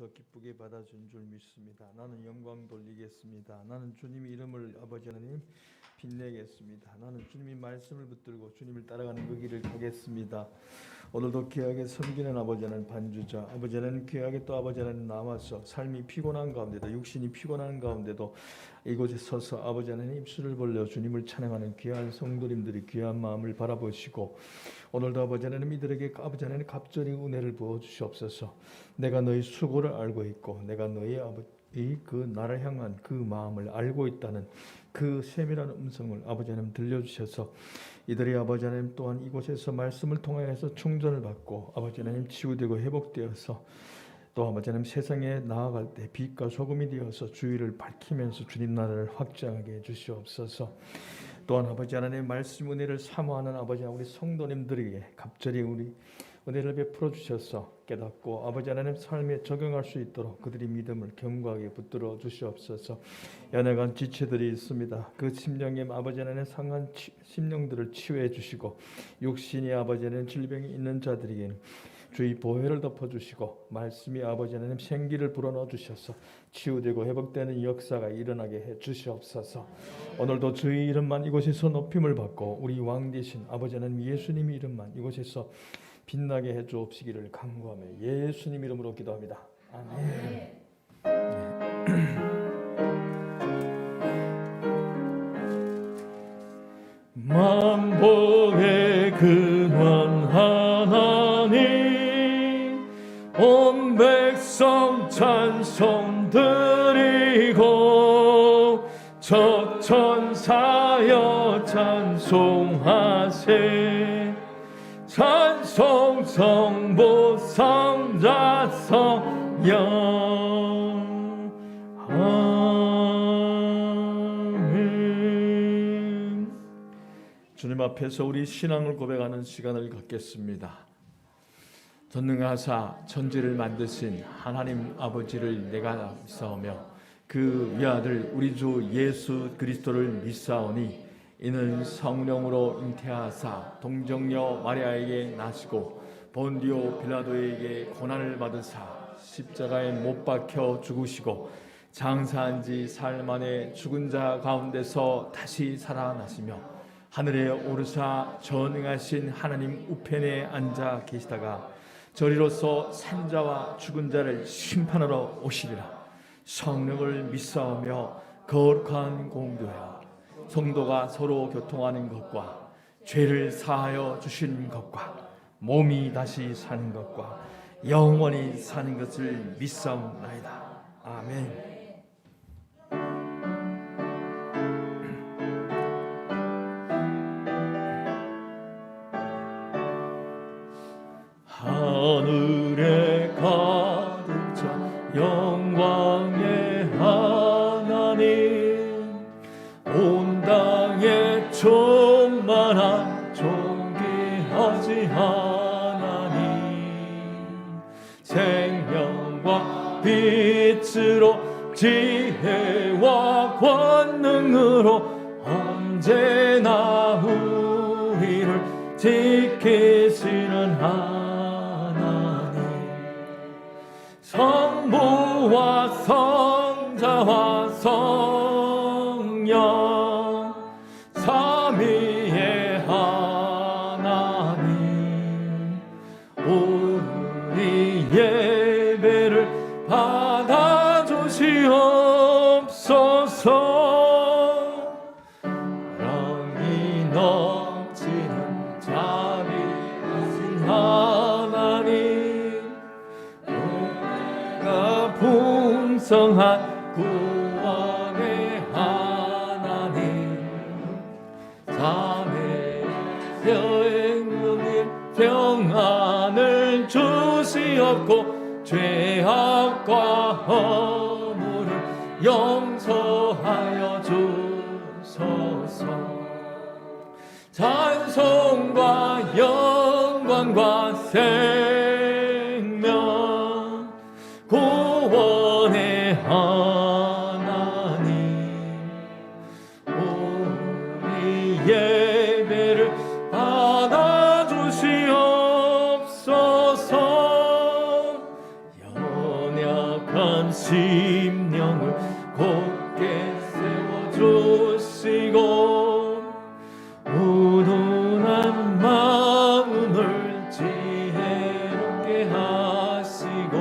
주께서 기쁘게 받아준 줄 믿습니다. 나는 영광 돌리겠습니다. 나는 주님 이름을 아버지 하나님 빛내겠습니다. 나는 주님의 말씀을 붙들고 주님을 따라가는 그 길을 가겠습니다. 오늘도 귀하게 섬기는 아버지 하나님 반주자, 아버지 하나님 귀하게 또 아버지 하나님 남아서 삶이 피곤한 가운데도, 육신이 피곤한 가운데도 이곳에 서서 아버지 하나님 입술을 벌려 주님을 찬양하는 귀한 성도님들이 귀한 마음을 바라보시고, 오늘도 아버지 하나님 이들에게 아버지 하나님 갑절히 은혜를 부어 주시옵소서. 내가 너희 수고를 알고 있고 내가 너희 그 나를 향한 그 마음을 알고 있다는 그 세밀한 음성을 아버지 하나님 들려주셔서 이들이 아버지 하나님 또한 이곳에서 말씀을 통하여서 충전을 받고 아버지 하나님 치유되고 회복되어서 또 아버지 하나님 세상에 나아갈 때 빛과 소금이 되어서 주위를 밝히면서 주님 나라를 확장하게 해주시옵소서. 또한 아버지 하나님 말씀 은혜를 사모하는 아버지 하나님 우리 성도님들에게 갑절히 우리 은혜를 베풀어 주셔서 깨닫고 아버지 하나님 삶에 적용할 수 있도록 그들이 믿음을 견고하게 붙들어 주시옵소서. 연약한 지체들이 있습니다. 그 심령에 아버지 하나님 상한 심령들을 치유해 주시고, 육신이 아버지 하나님 질병이 있는 자들에게는 주의 보혈을 덮어주시고 말씀이 아버지 하나님 생기를 불어넣어 주셔서 치유되고 회복되는 역사가 일어나게 해 주시옵소서. 오늘도 주의 이름만 이곳에서 높임을 받고 우리 왕 되신 아버지 하나님 예수님 이름만 이곳에서 빛나게 해 주옵시기를 간구하며 예수님 이름으로 기도합니다. 아멘. 만복의 근원 하나님, 온 백성 찬송 드리고 적천사여 찬송하세. 찬송 성부 성자 성령. 아멘. 주님 앞에서 우리 신앙을 고백하는 시간을 갖겠습니다. 전능하사 천지를 만드신 하나님 아버지를 내가 믿사오며 그 위아들 우리 주 예수 그리스도를 믿사오니, 이는 성령으로 잉태하사 동정녀 마리아에게 나시고 본디오 빌라도에게 고난을 받으사 십자가에 못 박혀 죽으시고 장사한 지 사흘 만에 죽은 자 가운데서 다시 살아나시며 하늘에 오르사 전능하신 하나님 우편에 앉아 계시다가 저리로서 산자와 죽은 자를 심판하러 오시리라. 성령을 믿사오며 거룩한 공교회와 성도가 서로 교통하는 것과 죄를 사하여 주시는 것과 몸이 다시 사는 것과 영원히 사는 것을 믿사옵나이다. 아멘. 하늘에 가득 차 영광의 하나님, 온 땅에 충만한 존귀하지 하나님, 생명과 빛으로 지혜와 권능으로 언제나 우리를 지키시는 하나님, 성부와 성자와 성령 삼위의 하나님, 우리 예배를 받아주시옵소서. 사랑이 넘치는 자비하신 하나님, 은혜가 풍성한 구원의 하나님, 자매의 여행님 평안을 주시옵고 죄악과 허물을 용서하여 주소서. 찬송과 영광과 생명 구원의 하나님, 우리 예배를 받아주시옵소서. 연약 심령을 곧게 세워주시고 우둔한 마음을 지혜롭게 하시고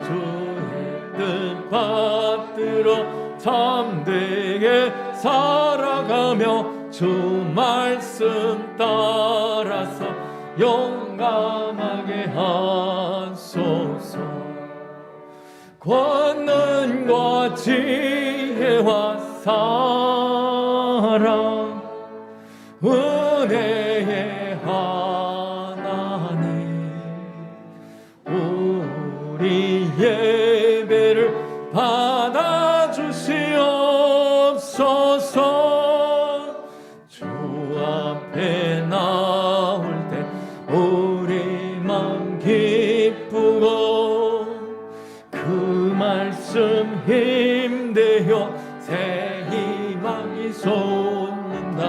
주의 뜻 받들어 참되게 살아가며 주 말씀 따라서 용감하게 하소서. 권능과 지혜와 사랑 은혜의 하나님 우리 예배를 받아주시옵소서. 주 앞에 나올 때 우리 마음 기쁘고 그 말씀 힘되어 새 희망이 솟는다.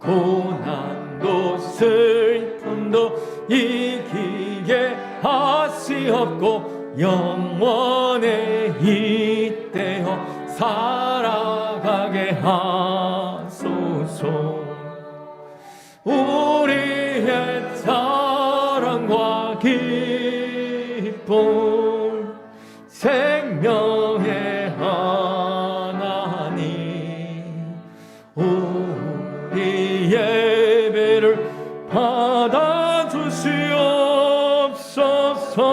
고난도 슬픔도 이기게 하시옵고 영원에 잇대어 살아가게 하소서. 우리의 사랑과 기쁨 생명의 하나님 우리 예배를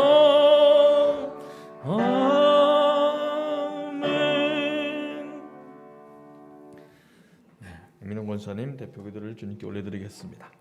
받아주시옵소서. 아멘. 민홍 권사님 대표 기도를 주님께 올려드리겠습니다.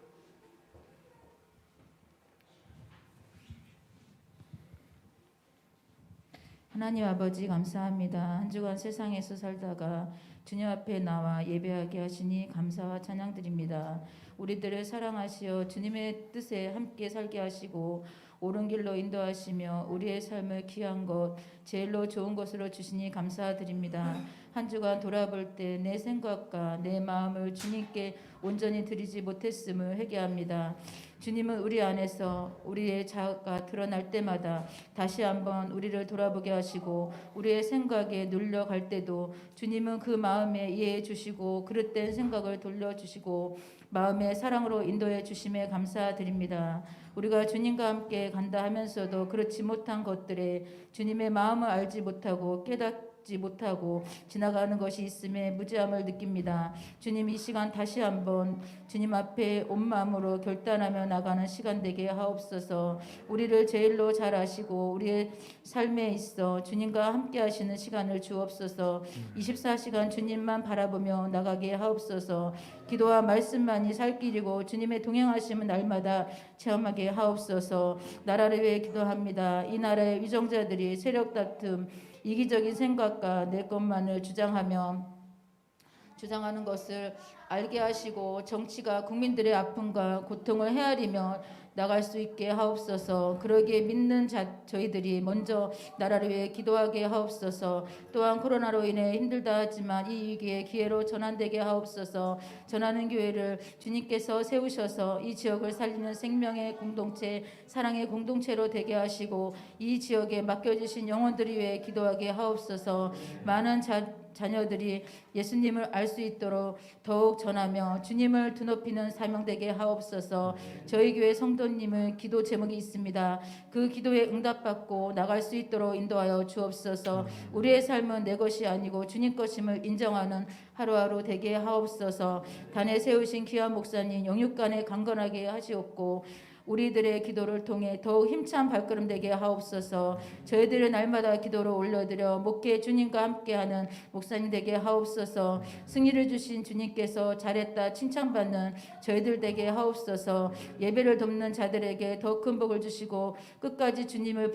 하나님 아버지 감사합니다. 한 주간 세상에서 살다가 주님 앞에 나와 예배하게 하시니 감사와 찬양드립니다. 우리들을 사랑하시어 주님의 뜻에 함께 살게 하시고 옳은 길로 인도하시며 우리의 삶을 귀한 것, 제일로 좋은 것으로 주시니 감사드립니다. 한 주간 돌아볼 때 내 생각과 내 마음을 주님께 온전히 드리지 못했음을 회개합니다. 주님은 우리 안에서 우리의 자아가 드러날 때마다 다시 한번 우리를 돌아보게 하시고 우리의 생각에 눌려갈 때도 주님은 그 마음에 이해해 주시고 그릇된 생각을 돌려주시고 마음의 사랑으로 인도해 주심에 감사드립니다. 우리가 주님과 함께 간다 하면서도 그렇지 못한 것들에 주님의 마음을 알지 못하고 깨닫지 못하고 지나가는 것이 있음에 무지함을 느낍니다. 주님 이 시간 다시 한번 주님 앞에 온 마음으로 결단하며 나가는 시간 되게 하옵소서. 우리를 제일로 잘 아시고 우리의 삶에 있어 주님과 함께 하시는 시간을 주옵소서. 24시간 주님만 바라보며 나가게 하옵소서. 기도와 말씀만이 살 길이고 주님의 동행하심은 날마다 체험하게 하옵소서. 나라를 위해 기도합니다. 이 나라의 위정자들이 세력 다툼 이기적인 생각과 내 것만을 주장하는 것을 알게 하시고 정치가 국민들의 아픔과 고통을 헤아리며 나갈 수 있게 하옵소서. 그러기에 믿는 저희들이 먼저 나라를 위해 기도하게 하옵소서. 또한 코로나로 인해 힘들다 하지만 이 위기에 기회로 전환되게 하옵소서. 전하는 교회를 주님께서 세우셔서 이 지역을 살리는 생명의 공동체, 사랑의 공동체로 되게 하시고 이 지역에 맡겨주신 영혼들을 위해 기도하게 하옵소서. 많은 자녀들이 예수님을 알 수 있도록 더욱 전하며 주님을 드높이는 사명되게 하옵소서. 저희 교회 성도님의 기도 제목이 있습니다. 그 기도에 응답받고 나갈 수 있도록 인도하여 주옵소서. 우리의 삶은 내 것이 아니고 주님 것임을 인정하는 하루하루 되게 하옵소서. 단에 세우신 귀한 목사님 영육간에 강건하게 하시옵고 우리들의 기도를 통해 더욱 힘찬 발걸음 되게 하옵소서. 저희들의 날마다 기도를 올려드려 목회 주님과 함께하는 목사님 되게 하옵소서. 승리를 주신 주님께서 잘했다 칭찬받는 저희들 되게 하옵소서. 예배를 돕는 자들에게 더 큰 복을 주시고 끝까지 주님을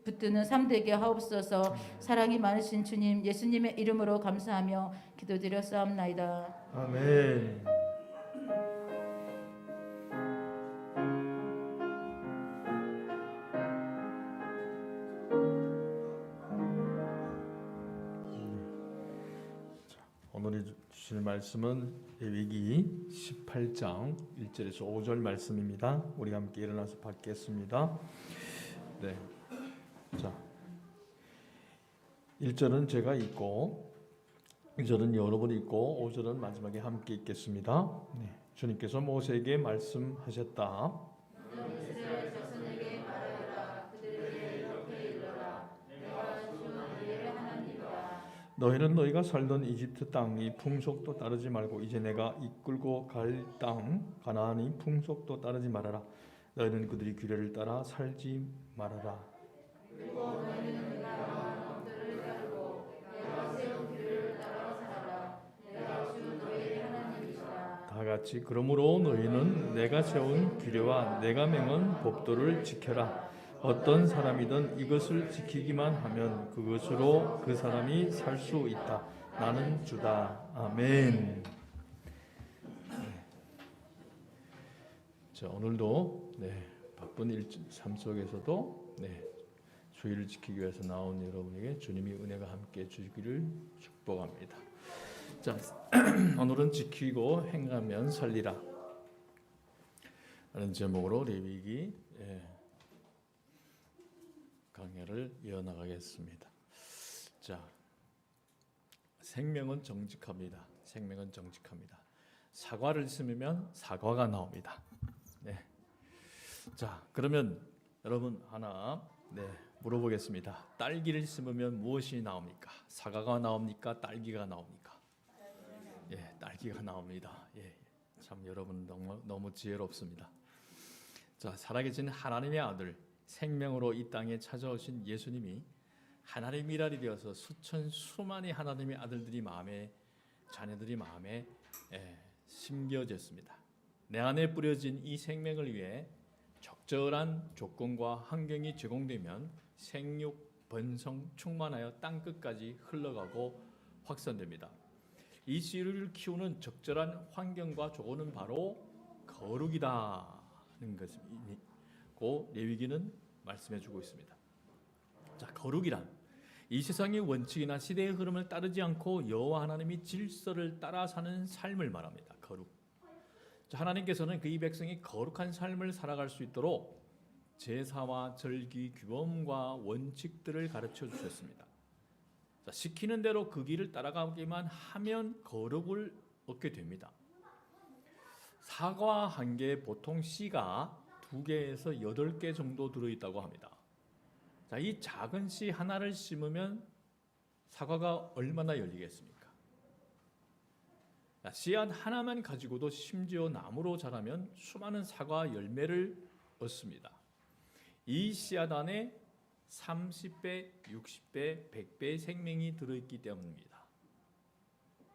붙드는 삶 되게 하옵소서. 사랑이 많으신 주님 예수님의 이름으로 감사하며 기도드렸사옵나이다. 아멘. 오늘 주실 말씀은 레위기 18장 1절에서 5절 말씀입니다. 우리 함께 일어나서 받겠습니다. 네. 1절은 제가 읽고 2절은 여러분이 읽고 5절은 마지막에 함께 읽겠습니다. 네. 주님께서 모세에게 말씀하셨다. 너희는 너희가 살던 이집트 땅이 풍속도 따르지 말고 이제 내가 이끌고 갈 땅 가나안의 풍속도 따르지 말아라. 너희는 그들이 규례를 따라 살지 말아라. 다 같이 그러므로 너희는 내가 세운 규례와 내가 명한 법도를 지켜라. 어떤 사람이든 이것을 지키기만 하면 그것으로 그 사람이 살 수 있다. 나는 주다. 아멘. 자, 오늘도 바쁜 삶 속에서도 주의를 지키기 위해서 나온 여러분에게 주님이 은혜가 함께 주시기를 축복합니다. 자, 오늘은 지키고 행하면 살리라 라는 제목으로 레위기 강해를 이어나가겠습니다. 자, 생명은 정직합니다. 생명은 정직합니다. 사과를 심으면 사과가 나옵니다. 네. 자, 그러면 여러분 하나 물어보겠습니다. 딸기를 심으면 무엇이 나옵니까? 사과가 나옵니까? 딸기가 나옵니까? 딸기가 나옵니다. 참 여러분 너무 지혜롭습니다. 자, 살아계신 하나님의 아들 생명으로 이 땅에 찾아오신 예수님이 하나님의 일할이 되어서 수많은 하나님의 아들들이 자녀들이 마음에 심겨졌습니다. 내 안에 뿌려진 이 생명을 위해 적절한 조건과 환경이 제공되면 생육, 번성, 충만하여 땅 끝까지 흘러가고 확산됩니다. 이 씨를 키우는 적절한 환경과 조건은 바로 거룩이다는 것이고 레위기는 말씀해주고 있습니다. 자, 거룩이란 이 세상의 원칙이나 시대의 흐름을 따르지 않고 여호와 하나님이 질서를 따라 사는 삶을 말합니다. 거룩. 자, 하나님께서는 그 이 백성이 거룩한 삶을 살아갈 수 있도록 제사와 절기, 규범과 원칙들을 가르쳐 주셨습니다. 자, 시키는 대로 그 길을 따라가기만 하면 거룩을 얻게 됩니다. 사과 한 개에 보통 씨가 2개에서 8개 정도 들어있다고 합니다. 자, 이 작은 씨 하나를 심으면 사과가 얼마나 열리겠습니까? 자, 씨앗 하나만 가지고도 심지어 나무로 자라면 수많은 사과 열매를 얻습니다. 이 씨앗 안에 30배, 60배, 100배의 생명이 들어있기 때문입니다.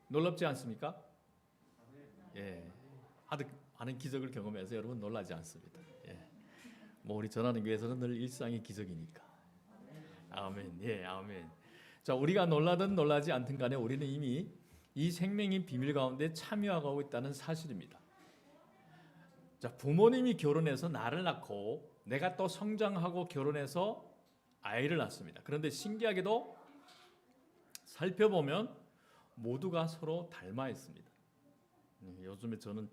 놀랍지 않습니까? 하는 기적을 경험해서 여러분 놀라지 않습니다. 우리 전하는 교회에서는 늘 일상의 기적이니까. 아멘. 아멘. 자, 우리가 놀라든 놀라지 않든 간에 우리는 이미 이 생명의 비밀 가운데 참여하고 있다는 사실입니다. 자, 부모님이 결혼해서 나를 낳고 내가 또 성장하고 결혼해서 아이를 낳습니다. 그런데 신기하게도 살펴보면 모두가 서로 닮아 있습니다. 요즘에 저는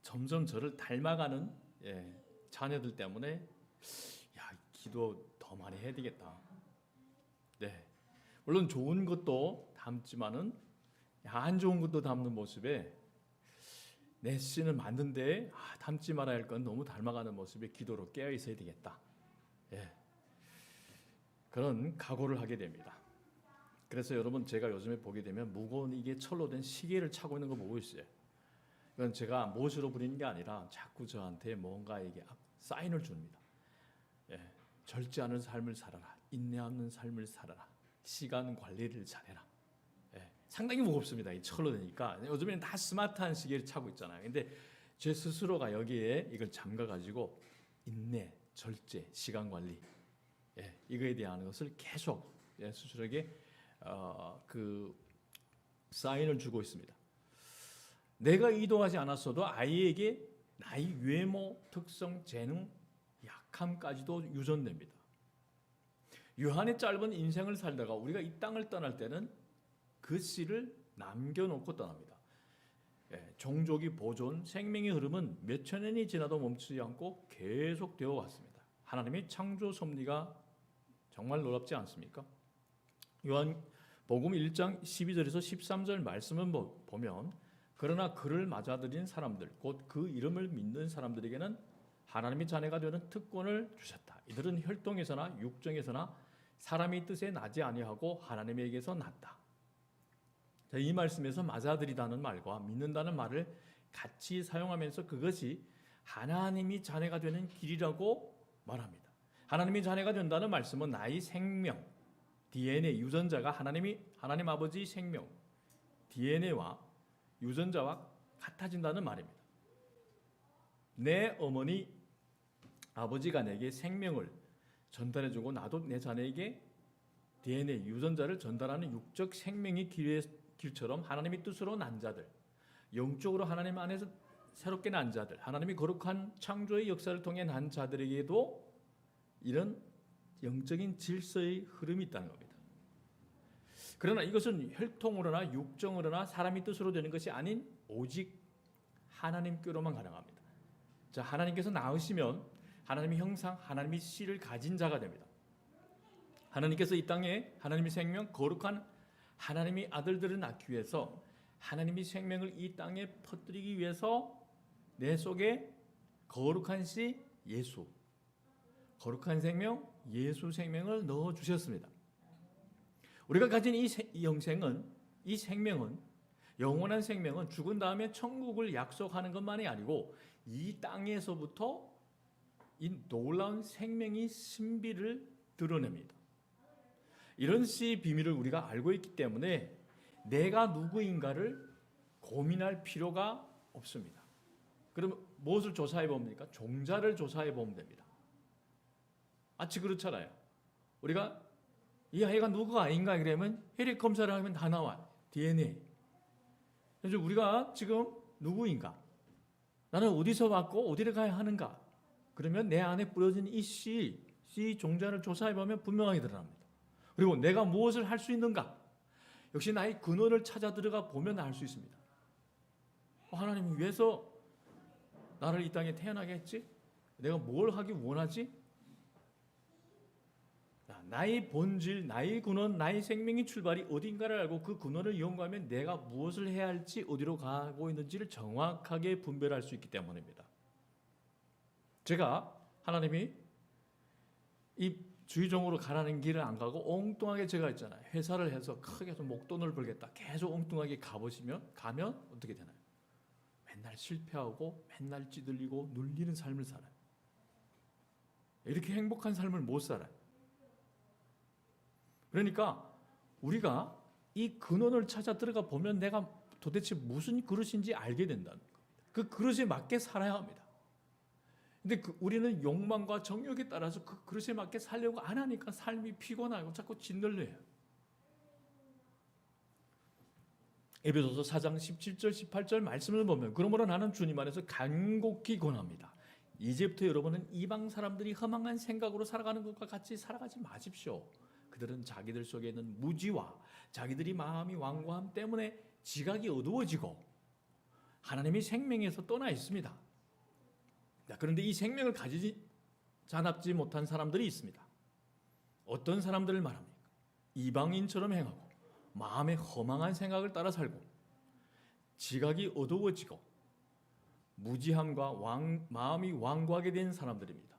점점 저를 닮아가는 자녀들 때문에 기도 더 많이 해야 되겠다. 물론 좋은 것도 담지만은 안 좋은 것도 담는 모습에 내 씨는 맞는데 담지 말아야 할 건 너무 닮아가는 모습에 기도로 깨어 있어야 되겠다. 그런 각오를 하게 됩니다. 그래서 여러분 제가 요즘에 보게 되면 무거운 이게 철로 된 시계를 차고 있는 거 보고 있어요. 이건 제가 못으로 부리는 게 아니라 자꾸 저한테 뭔가 이게 사인을 줍니다. 절제하는 삶을 살아라. 인내하는 삶을 살아라. 시간 관리를 잘해라. 상당히 무겁습니다. 이 철로 되니까. 요즘에는 다 스마트한 시계를 차고 있잖아요. 근데 제 스스로가 여기에 이걸 잠가가지고 인내, 절제, 시간 관리 이거에 대한 것을 계속 스스로에게 그 사인을 주고 있습니다. 내가 의도하지 않았어도 아이에게 나의 외모, 특성, 재능, 약함까지도 유전됩니다. 요한의 짧은 인생을 살다가 우리가 이 땅을 떠날 때는 그 씨를 남겨놓고 떠납니다. 종족이 보존, 생명의 흐름은 몇천 년이 지나도 멈추지 않고 계속 되어 왔습니다. 하나님의 창조 섭리가 정말 놀랍지 않습니까? 요한복음 1장 12절에서 13절 말씀을 보면 그러나 그를 맞아들인 사람들 곧 그 이름을 믿는 사람들에게는 하나님의 자녀가 되는 특권을 주셨다. 이들은 혈통에서나 육정에서나 사람의 뜻에 나지 아니하고 하나님에게서 났다. 이 말씀에서 맞아들이다는 말과 믿는다는 말을 같이 사용하면서 그것이 하나님이 자녀가 되는 길이라고 말합니다. 하나님이 자녀가 된다는 말씀은 나의 생명, DNA, 유전자가 하나님 아버지의 생명, DNA와 유전자와 같아진다는 말입니다. 내 어머니, 아버지가 내게 생명을 전달해주고 나도 내 자녀에게 DNA, 유전자를 전달하는 육적 생명의 길처럼 하나님의 뜻으로 난 자들, 영적으로 하나님 안에서 새롭게 난 자들, 하나님이 거룩한 창조의 역사를 통해 난 자들에게도 이런 영적인 질서의 흐름이 있다는 겁니다. 그러나 이것은 혈통으로나 육정으로나 사람의 뜻으로 되는 것이 아닌 오직 하나님께로만 가능합니다. 자, 하나님께서 낳으시면 하나님의 형상, 하나님의 씨를 가진 자가 됩니다. 하나님께서 이 땅에 하나님의 생명, 거룩한 하나님의 아들들을 낳기 위해서 하나님의 생명을 이 땅에 퍼뜨리기 위해서 내 속에 거룩한 씨 예수, 거룩한 생명 예수 생명을 넣어 주셨습니다. 우리가 가진 이 생명은 영원한 생명은 죽은 다음에 천국을 약속하는 것만이 아니고 이 땅에서부터 이 놀라운 생명의 신비를 드러냅니다. 이런 씨의 비밀을 우리가 알고 있기 때문에 내가 누구인가를 고민할 필요가 없습니다. 그럼 무엇을 조사해 봅니까? 종자를 조사해 보면 됩니다. 마치 그렇잖아요. 우리가 이 아이가 누구가 아닌가 그러면 혈액 검사를 하면 다 나와요. DNA. 그래서 우리가 지금 누구인가? 나는 어디서 왔고 어디를 가야 하는가? 그러면 내 안에 뿌려진 이 씨 종자를 조사해 보면 분명하게 드러납니다. 그리고 내가 무엇을 할 수 있는가? 역시 나의 근원을 찾아 들어가 보면 알 수 있습니다. 하나님이 위해서 나를 이 땅에 태어나게 했지? 내가 뭘 하기 원하지? 나의 본질, 나의 근원, 나의 생명의 출발이 어딘가를 알고 그 근원을 연구하면 내가 무엇을 해야 할지 어디로 가고 있는지를 정확하게 분별할 수 있기 때문입니다. 제가 하나님이 이 주의종으로 가라는 길을 안 가고 엉뚱하게 제가 있잖아요. 회사를 해서 크게 해서 목돈을 벌겠다. 계속 엉뚱하게 가면 어떻게 되나요? 맨날 실패하고 맨날 찌들리고 눌리는 삶을 살아요. 이렇게 행복한 삶을 못 살아요. 그러니까 우리가 이 근원을 찾아 들어가 보면 내가 도대체 무슨 그릇인지 알게 된다는 겁니다. 그 그릇에 맞게 살아야 합니다. 근데 우리는 욕망과 정욕에 따라서 그 그릇에 맞게 살려고 안 하니까 삶이 피곤하고 자꾸 짓눌려요. 에베소서 4장 17절 18절 말씀을 보면 그러므로 나는 주님 안에서 간곡히 권합니다. 이제부터 여러분은 이방 사람들이 허망한 생각으로 살아가는 것과 같이 살아가지 마십시오. 그들은 자기들 속에 있는 무지와 자기들이 마음이 완고함 때문에 지각이 어두워지고 하나님의 생명에서 떠나 있습니다. 그런데 이 생명을 잔합지 못한 사람들이 있습니다. 어떤 사람들을 말합니까? 이방인처럼 행하고 마음에 허망한 생각을 따라 살고 지각이 어두워지고 무지함과 마음이 완고하게 된 사람들입니다.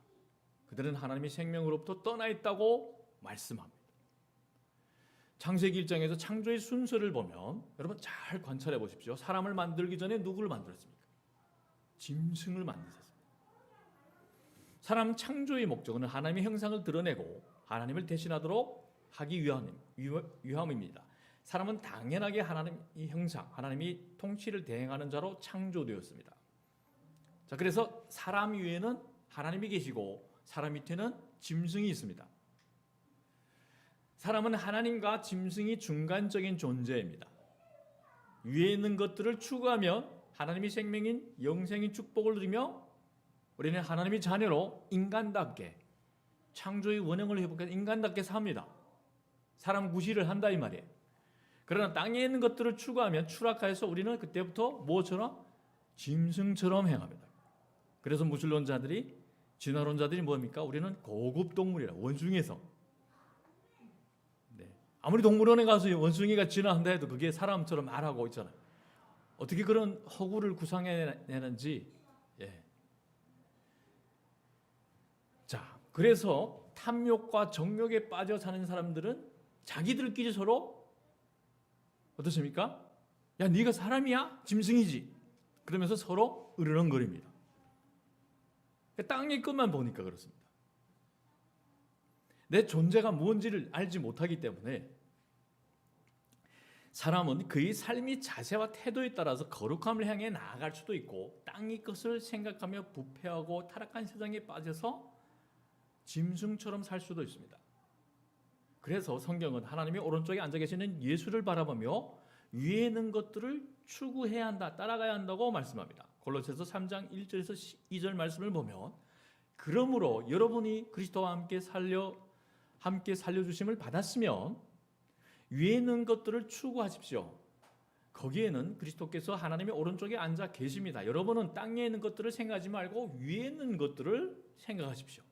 그들은 하나님의 생명으로부터 떠나 있다고 말씀합니다. 창세기 1장에서 창조의 순서를 보면 여러분 잘 관찰해 보십시오. 사람을 만들기 전에 누구를 만들었습니까? 짐승을 만드셨습니다. 사람 창조의 목적은 하나님의 형상을 드러내고 하나님을 대신하도록 하기 위함입니다. 사람은 당연하게 하나님의 형상, 하나님의 통치를 대행하는 자로 창조되었습니다. 자, 그래서 사람 위에는 하나님이 계시고 사람 밑에는 짐승이 있습니다. 사람은 하나님과 짐승이 중간적인 존재입니다. 위에 있는 것들을 추구하면 하나님의 생명인 영생의 축복을 누리며 우리는 하나님의 자녀로 인간답게 창조의 원형을 회복해서 인간답게 삽니다. 사람 구실을 한다 이 말이에요. 그러나 땅에 있는 것들을 추구하면 추락하여서 우리는 그때부터 무엇처럼? 짐승처럼 행합니다. 그래서 무신론자들이 진화론자들이 뭡니까? 우리는 고급 동물이라 원숭이에서 아무리 동물원에 가서 원숭이가 지나간다 해도 그게 사람처럼 말하고 있잖아요. 어떻게 그런 허구를 구상해내는지. 예. 자, 그래서 탐욕과 정욕에 빠져 사는 사람들은 자기들끼리 서로 어떻습니까? 야, 네가 사람이야? 짐승이지. 그러면서 서로 으르렁거립니다. 땅의 끝만 보니까 그렇습니다. 내 존재가 뭔지를 알지 못하기 때문에 사람은 그의 삶의 자세와 태도에 따라서 거룩함을 향해 나아갈 수도 있고 땅의 것을 생각하며 부패하고 타락한 세상에 빠져서 짐승처럼 살 수도 있습니다. 그래서 성경은 하나님이 오른쪽에 앉아 계시는 예수를 바라보며 위에 있는 것들을 추구해야 한다, 따라가야 한다고 말씀합니다. 골로새서 3장 1절에서 2절 말씀을 보면 그러므로 여러분이 그리스도와 함께 살려주심을 받았으면 위에 있는 것들을 추구하십시오. 거기에는 그리스도께서 하나님의 오른쪽에 앉아 계십니다. 여러분은 땅에 있는 것들을 생각하지 말고 위에 있는 것들을 생각하십시오.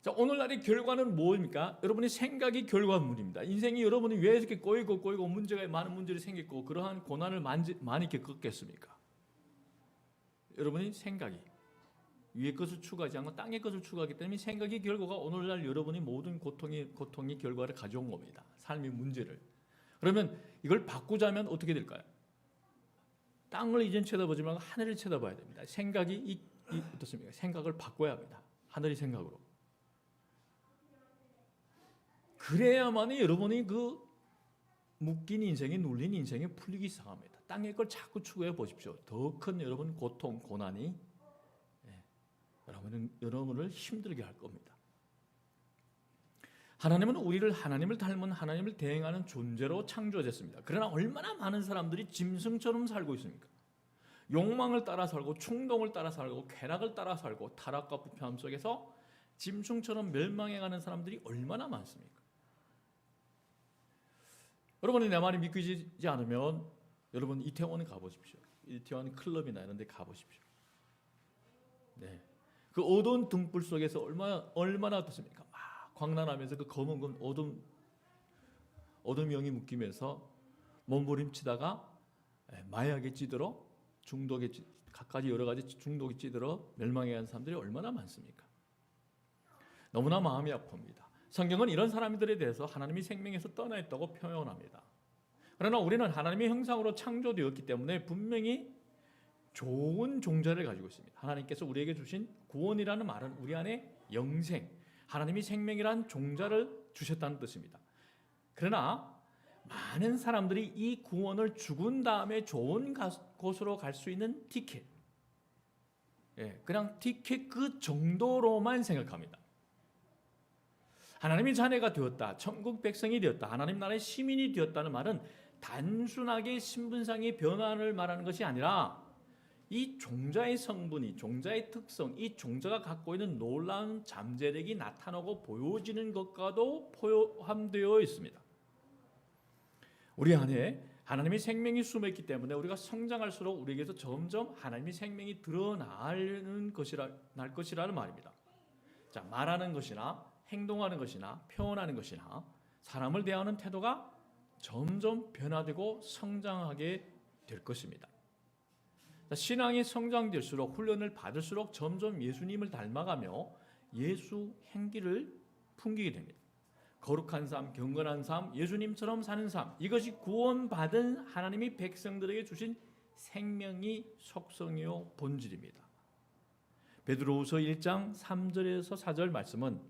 자, 오늘날의 결과는 뭐입니까? 여러분의 생각이 결과물입니다. 인생이 여러분이 왜 이렇게 꼬이고 문제가 많은 문제를 생겼고 그러한 고난을 많이 겪었겠습니까? 여러분의 생각이 위의 것을 추구하지 않고 땅의 것을 추구하기 때문에 생각의 결과가 오늘날 여러분이 모든 고통의 결과를 가져온 겁니다. 삶의 문제를. 그러면 이걸 바꾸자면 어떻게 될까요? 땅을 이젠 쳐다보지 말고 하늘을 쳐다봐야 됩니다. 생각이 어떻습니까? 생각을 바꿔야 합니다. 하늘의 생각으로. 그래야만 여러분이 그 묶인 인생에 눌린 인생에 풀리기 시작합니다. 땅의 걸 자꾸 추구해 보십시오. 더 큰 여러분 고통, 고난이 여러분을 힘들게 할 겁니다. 하나님은 우리를 하나님을 닮은 하나님을 대행하는 존재로 창조하셨습니다. 그러나 얼마나 많은 사람들이 짐승처럼 살고 있습니까? 욕망을 따라 살고 충동을 따라 살고 쾌락을 따라 살고 타락과 부패함 속에서 짐승처럼 멸망해가는 사람들이 얼마나 많습니까? 여러분이 내 말이 믿기지 않으면 여러분 이태원에 가보십시오. 이태원 클럽이나 이런 데 가보십시오. 네. 그 어두운 등불 속에서 얼마나 어떻습니까? 광란하면서 그 검은 어둠 영이 묶이면서 몸부림치다가 마약에 찌들어 중독에 각가지 여러 가지 중독에 찌들어 멸망해 간 사람들이 얼마나 많습니까? 너무나 마음이 아픕니다. 성경은 이런 사람들에 대해서 하나님이 생명에서 떠나 있다고 표현합니다. 그러나 우리는 하나님의 형상으로 창조되었기 때문에 분명히 좋은 종자를 가지고 있습니다. 하나님께서 우리에게 주신 구원이라는 말은 우리 안에 영생, 하나님이 생명이란 종자를 주셨다는 뜻입니다. 그러나 많은 사람들이 이 구원을 죽은 다음에 좋은 곳으로 갈 수 있는 티켓, 그냥 티켓 그 정도로만 생각합니다. 하나님의 자녀가 되었다, 천국 백성이 되었다, 하나님 나라의 시민이 되었다는 말은 단순하게 신분상의 변화를 말하는 것이 아니라 이 종자의 성분이, 종자의 특성, 이 종자가 갖고 있는 놀라운 잠재력이 나타나고 보여지는 것과도 포함되어 있습니다. 우리 안에 하나님의 생명이 숨어있기 때문에 우리가 성장할수록 우리에게서 점점 하나님의 생명이 드러나는 날 것이라는 말입니다. 자, 말하는 것이나 행동하는 것이나 표현하는 것이나 사람을 대하는 태도가 점점 변화되고 성장하게 될 것입니다. 신앙이 성장될수록 훈련을 받을수록 점점 예수님을 닮아가며 예수 행기를 풍기게 됩니다. 거룩한 삶, 경건한 삶, 예수님처럼 사는 삶, 이것이 구원받은 하나님이 백성들에게 주신 생명의 속성이요 본질입니다. 베드로후서 1장 3절에서 4절 말씀은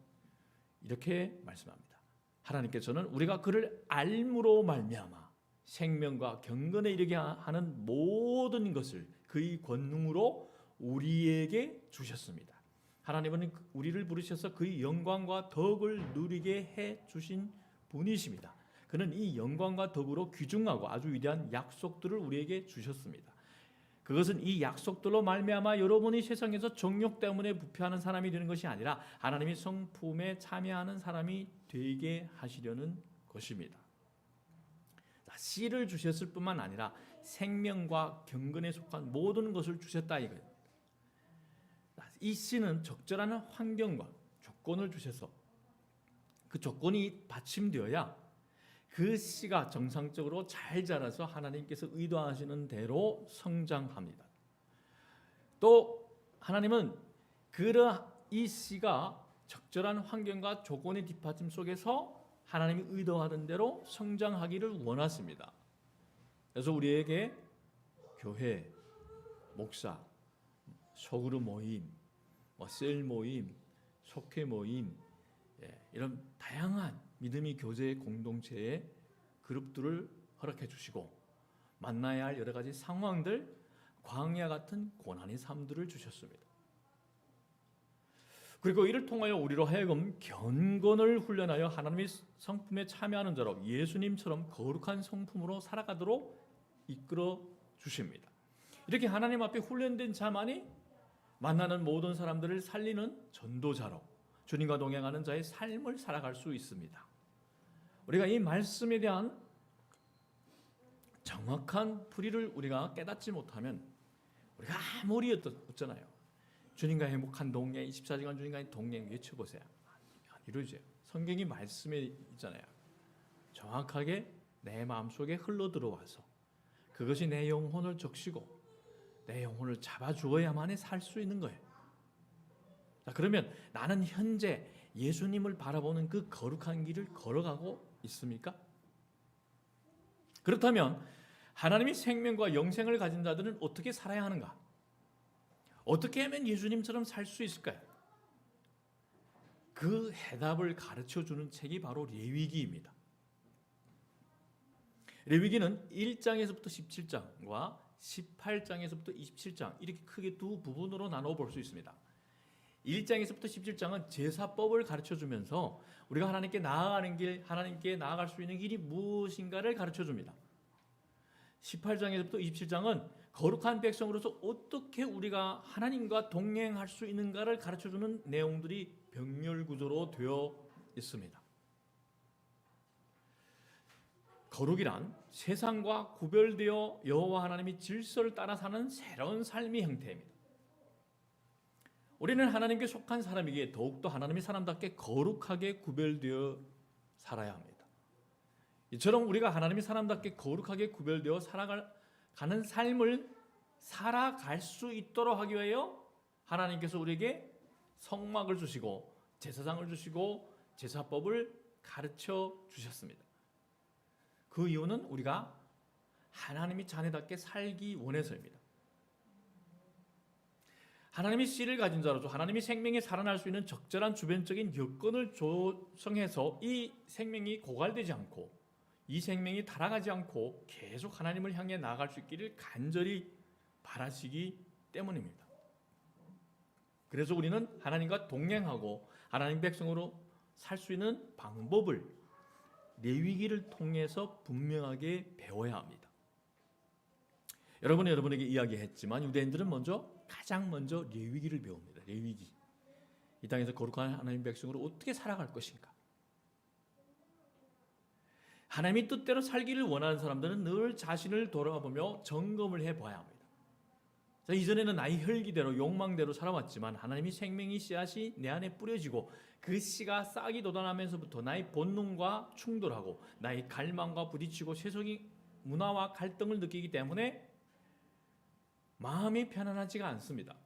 이렇게 말씀합니다. 하나님께서는 우리가 그를 알므로 말미암아 생명과 경건에 이르게 하는 모든 것을 그의 권능으로 우리에게 주셨습니다. 하나님은 우리를 부르셔서 그의 영광과 덕을 누리게 해 주신 분이십니다. 그는 이 영광과 덕으로 귀중하고 아주 위대한 약속들을 우리에게 주셨습니다. 그것은 이 약속들로 말미암아 여러분이 세상에서 정욕 때문에 부패하는 사람이 되는 것이 아니라 하나님의 성품에 참여하는 사람이 되게 하시려는 것입니다. 씨를 주셨을 뿐만 아니라 생명과 경건에 속한 모든 것을 주셨다 이거예요. 이 씨는 적절한 환경과 조건을 주셔서 그 조건이 받침되어야 그 씨가 정상적으로 잘 자라서 하나님께서 의도하시는 대로 성장합니다. 또 하나님은 이 씨가 적절한 환경과 조건의 뒷받침 속에서 하나님이 의도하던 대로 성장하기를 원하십니다. 그래서 우리에게 교회, 목사, 소그룹 모임, 셀 모임, 속회 모임, 이런 다양한 믿음의 교제 공동체의 그룹들을 허락해 주시고 만나야 할 여러 가지 상황들, 광야 같은 고난의 삶들을 주셨습니다. 그리고 이를 통하여 우리로 하여금 경건을 훈련하여 하나님의 성품에 참여하는 자로 예수님처럼 거룩한 성품으로 살아가도록 이끌어 주십니다. 이렇게 하나님 앞에 훈련된 자만이 만나는 모든 사람들을 살리는 전도자로 주님과 동행하는 자의 삶을 살아갈 수 있습니다. 우리가 이 말씀에 대한 정확한 풀이를 우리가 깨닫지 못하면 우리가 아무리 어쩌나요? 주님과 행복한 동행, 24시간 주님과의 동행 외쳐보세요. 안 이루어져요. 성경이 말씀에 있잖아요. 정확하게 내 마음속에 흘러들어와서 그것이 내 영혼을 적시고 내 영혼을 잡아주어야만이 살 수 있는 거예요. 자, 그러면 나는 현재 예수님을 바라보는 그 거룩한 길을 걸어가고 있습니까? 그렇다면 하나님이 생명과 영생을 가진 자들은 어떻게 살아야 하는가? 어떻게 하면 예수님처럼 살 수 있을까요? 그 해답을 가르쳐주는 책이 바로 레위기입니다. 레위기는 1장에서부터 17장과 18장에서부터 27장 이렇게 크게 두 부분으로 나눠 볼 수 있습니다. 1장에서부터 17장은 제사법을 가르쳐주면서 우리가 하나님께 나아가는 길, 하나님께 나아갈 수 있는 길이 무엇인가를 가르쳐줍니다. 18장에서부터 27장은 거룩한 백성으로서 어떻게 우리가 하나님과 동행할 수 있는가를 가르쳐주는 내용들이 병렬구조로 되어 있습니다. 거룩이란 세상과 구별되어 여호와 하나님의 질서를 따라 사는 새로운 삶의 형태입니다. 우리는 하나님께 속한 사람이기에 더욱더 하나님의 사람답게 거룩하게 구별되어 살아야 합니다. 이처럼 우리가 하나님의 사람답게 거룩하게 구별되어 살아가는 삶을 살아갈 수 있도록 하기 위하여 하나님께서 우리에게 성막을 주시고 제사장을 주시고 제사법을 가르쳐 주셨습니다. 그 이유는 우리가 하나님의 자녀답게 살기 원해서입니다. 하나님의 씨를 가진 자로서 하나님의 생명이 살아날 수 있는 적절한 주변적인 여건을 조성해서 이 생명이 고갈되지 않고 이 생명이 타락하지 않고 계속 하나님을 향해 나아갈 수 있기를 간절히 바라시기 때문입니다. 그래서 우리는 하나님과 동행하고 하나님 백성으로 살 수 있는 방법을 레위기를 통해서 분명하게 배워야 합니다. 여러분에게 이야기했지만 유대인들은 가장 먼저 레위기를 배웁니다. 레위기. 이 땅에서 거룩한 하나님 백성으로 어떻게 살아갈 것인가? 하나님의 뜻대로 살기를 원하는 사람들은 늘 자신을 돌아보며 점검을 해봐야 합니다. 자, 이전에는 나의 혈기대로 욕망대로 살아왔지만 하나님의 생명의 씨앗이 내 안에 뿌려지고 그 씨가 싹이 돋아나면서부터 나의 본능과 충돌하고 나의 갈망과 부딪히고 세속의 문화와 갈등을 느끼기 때문에 마음이 편안하지가 않습니다.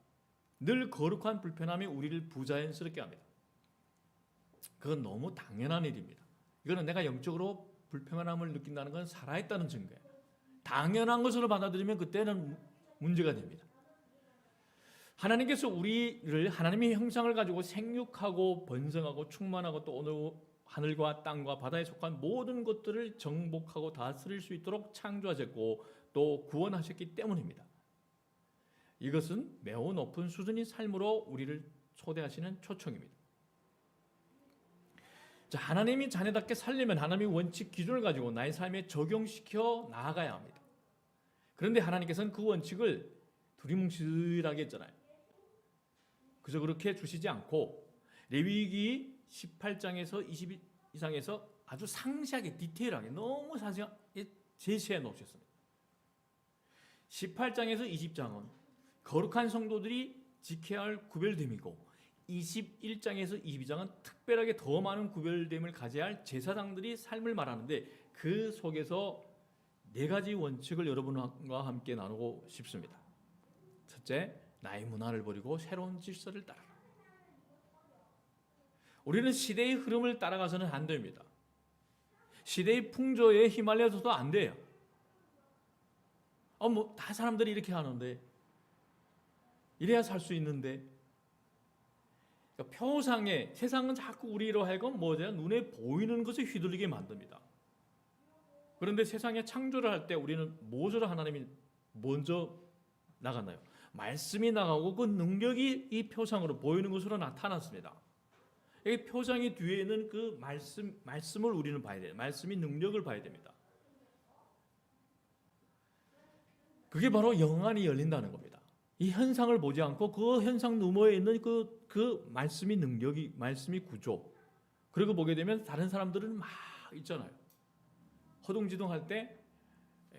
늘 거룩한 불편함이 우리를 부자연스럽게 합니다. 그건 너무 당연한 일입니다. 이거는 내가 영적으로 불편함을 느낀다는 건 살아있다는 증거예요. 당연한 것으로 받아들이면 그때는 문제가 됩니다. 하나님께서 우리를 하나님의 형상을 가지고 생육하고 번성하고 충만하고 또 오늘 하늘과 땅과 바다에 속한 모든 것들을 정복하고 다스릴 수 있도록 창조하셨고 또 구원하셨기 때문입니다. 이것은 매우 높은 수준의 삶으로 우리를 초대하시는 초청입니다. 자, 하나님이 자녀답게 살려면 하나님의 원칙 기준을 가지고 나의 삶에 적용시켜 나아가야 합니다. 그런데 하나님께서는 그 원칙을 두리뭉실하게 했잖아요. 그저 그렇게 주시지 않고 레위기 18장에서 22장에서 아주 상세하게 디테일하게 너무 자세하게 제시해 놓으셨습니다. 18장에서 20장은 거룩한 성도들이 지켜야 할 구별됨이고 21장에서 22장은 특별하게 더 많은 구별됨을 가져야 할 제사장들이 삶을 말하는데 그 속에서 네 가지 원칙을 여러분과 함께 나누고 싶습니다. 첫째, 나의 문화를 버리고 새로운 질서를 따라. 우리는 시대의 흐름을 따라가서는 안 됩니다. 시대의 풍조에 휘말려서도 안 돼요. 다 사람들이 이렇게 하는데, 이래야 살 수 있는데. 그러니까 표상에 세상은 자꾸 우리로 하여금 눈에 보이는 것에 휘둘리게 만듭니다. 그런데 세상에 창조를 할 때 우리는 무엇으로 하나님이 먼저 나갔나요? 말씀이 나가고 그 능력이 이 표상으로 보이는 것으로 나타났습니다. 이 표상이 뒤에 있는 그 말씀을 우리는 봐야 돼요. 말씀이 능력을 봐야 됩니다. 그게 바로 영안이 열린다는 겁니다. 이 현상을 보지 않고 그 현상 너머에 있는 그 말씀이 능력이, 말씀이 구조. 그리고 보게 되면 다른 사람들은 막 있잖아요. 허둥지둥할 때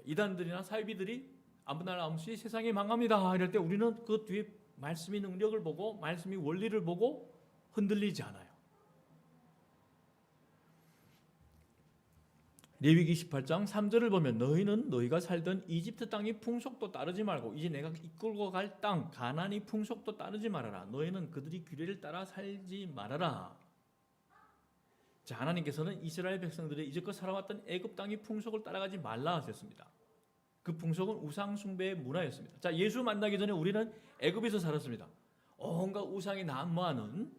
이단들이나 사이비들이 아무날 아무시 세상이 망합니다 이럴 때 우리는 그 뒤에 말씀이 능력을 보고 말씀이 원리를 보고 흔들리지 않아요. 레위기 18장 3절을 보면 너희는 너희가 살던 이집트 땅의 풍속도 따르지 말고 이제 내가 이끌고 갈 땅 가나안의 풍속도 따르지 말아라. 너희는 그들이 규례를 따라 살지 말아라. 자, 하나님께서는 이스라엘 백성들이 이제껏 살아왔던 애굽 땅의 풍속을 따라가지 말라 하셨습니다. 그 풍속은 우상 숭배의 문화였습니다. 자, 예수 만나기 전에 우리는 애굽에서 살았습니다. 온갖 우상이 난무하는,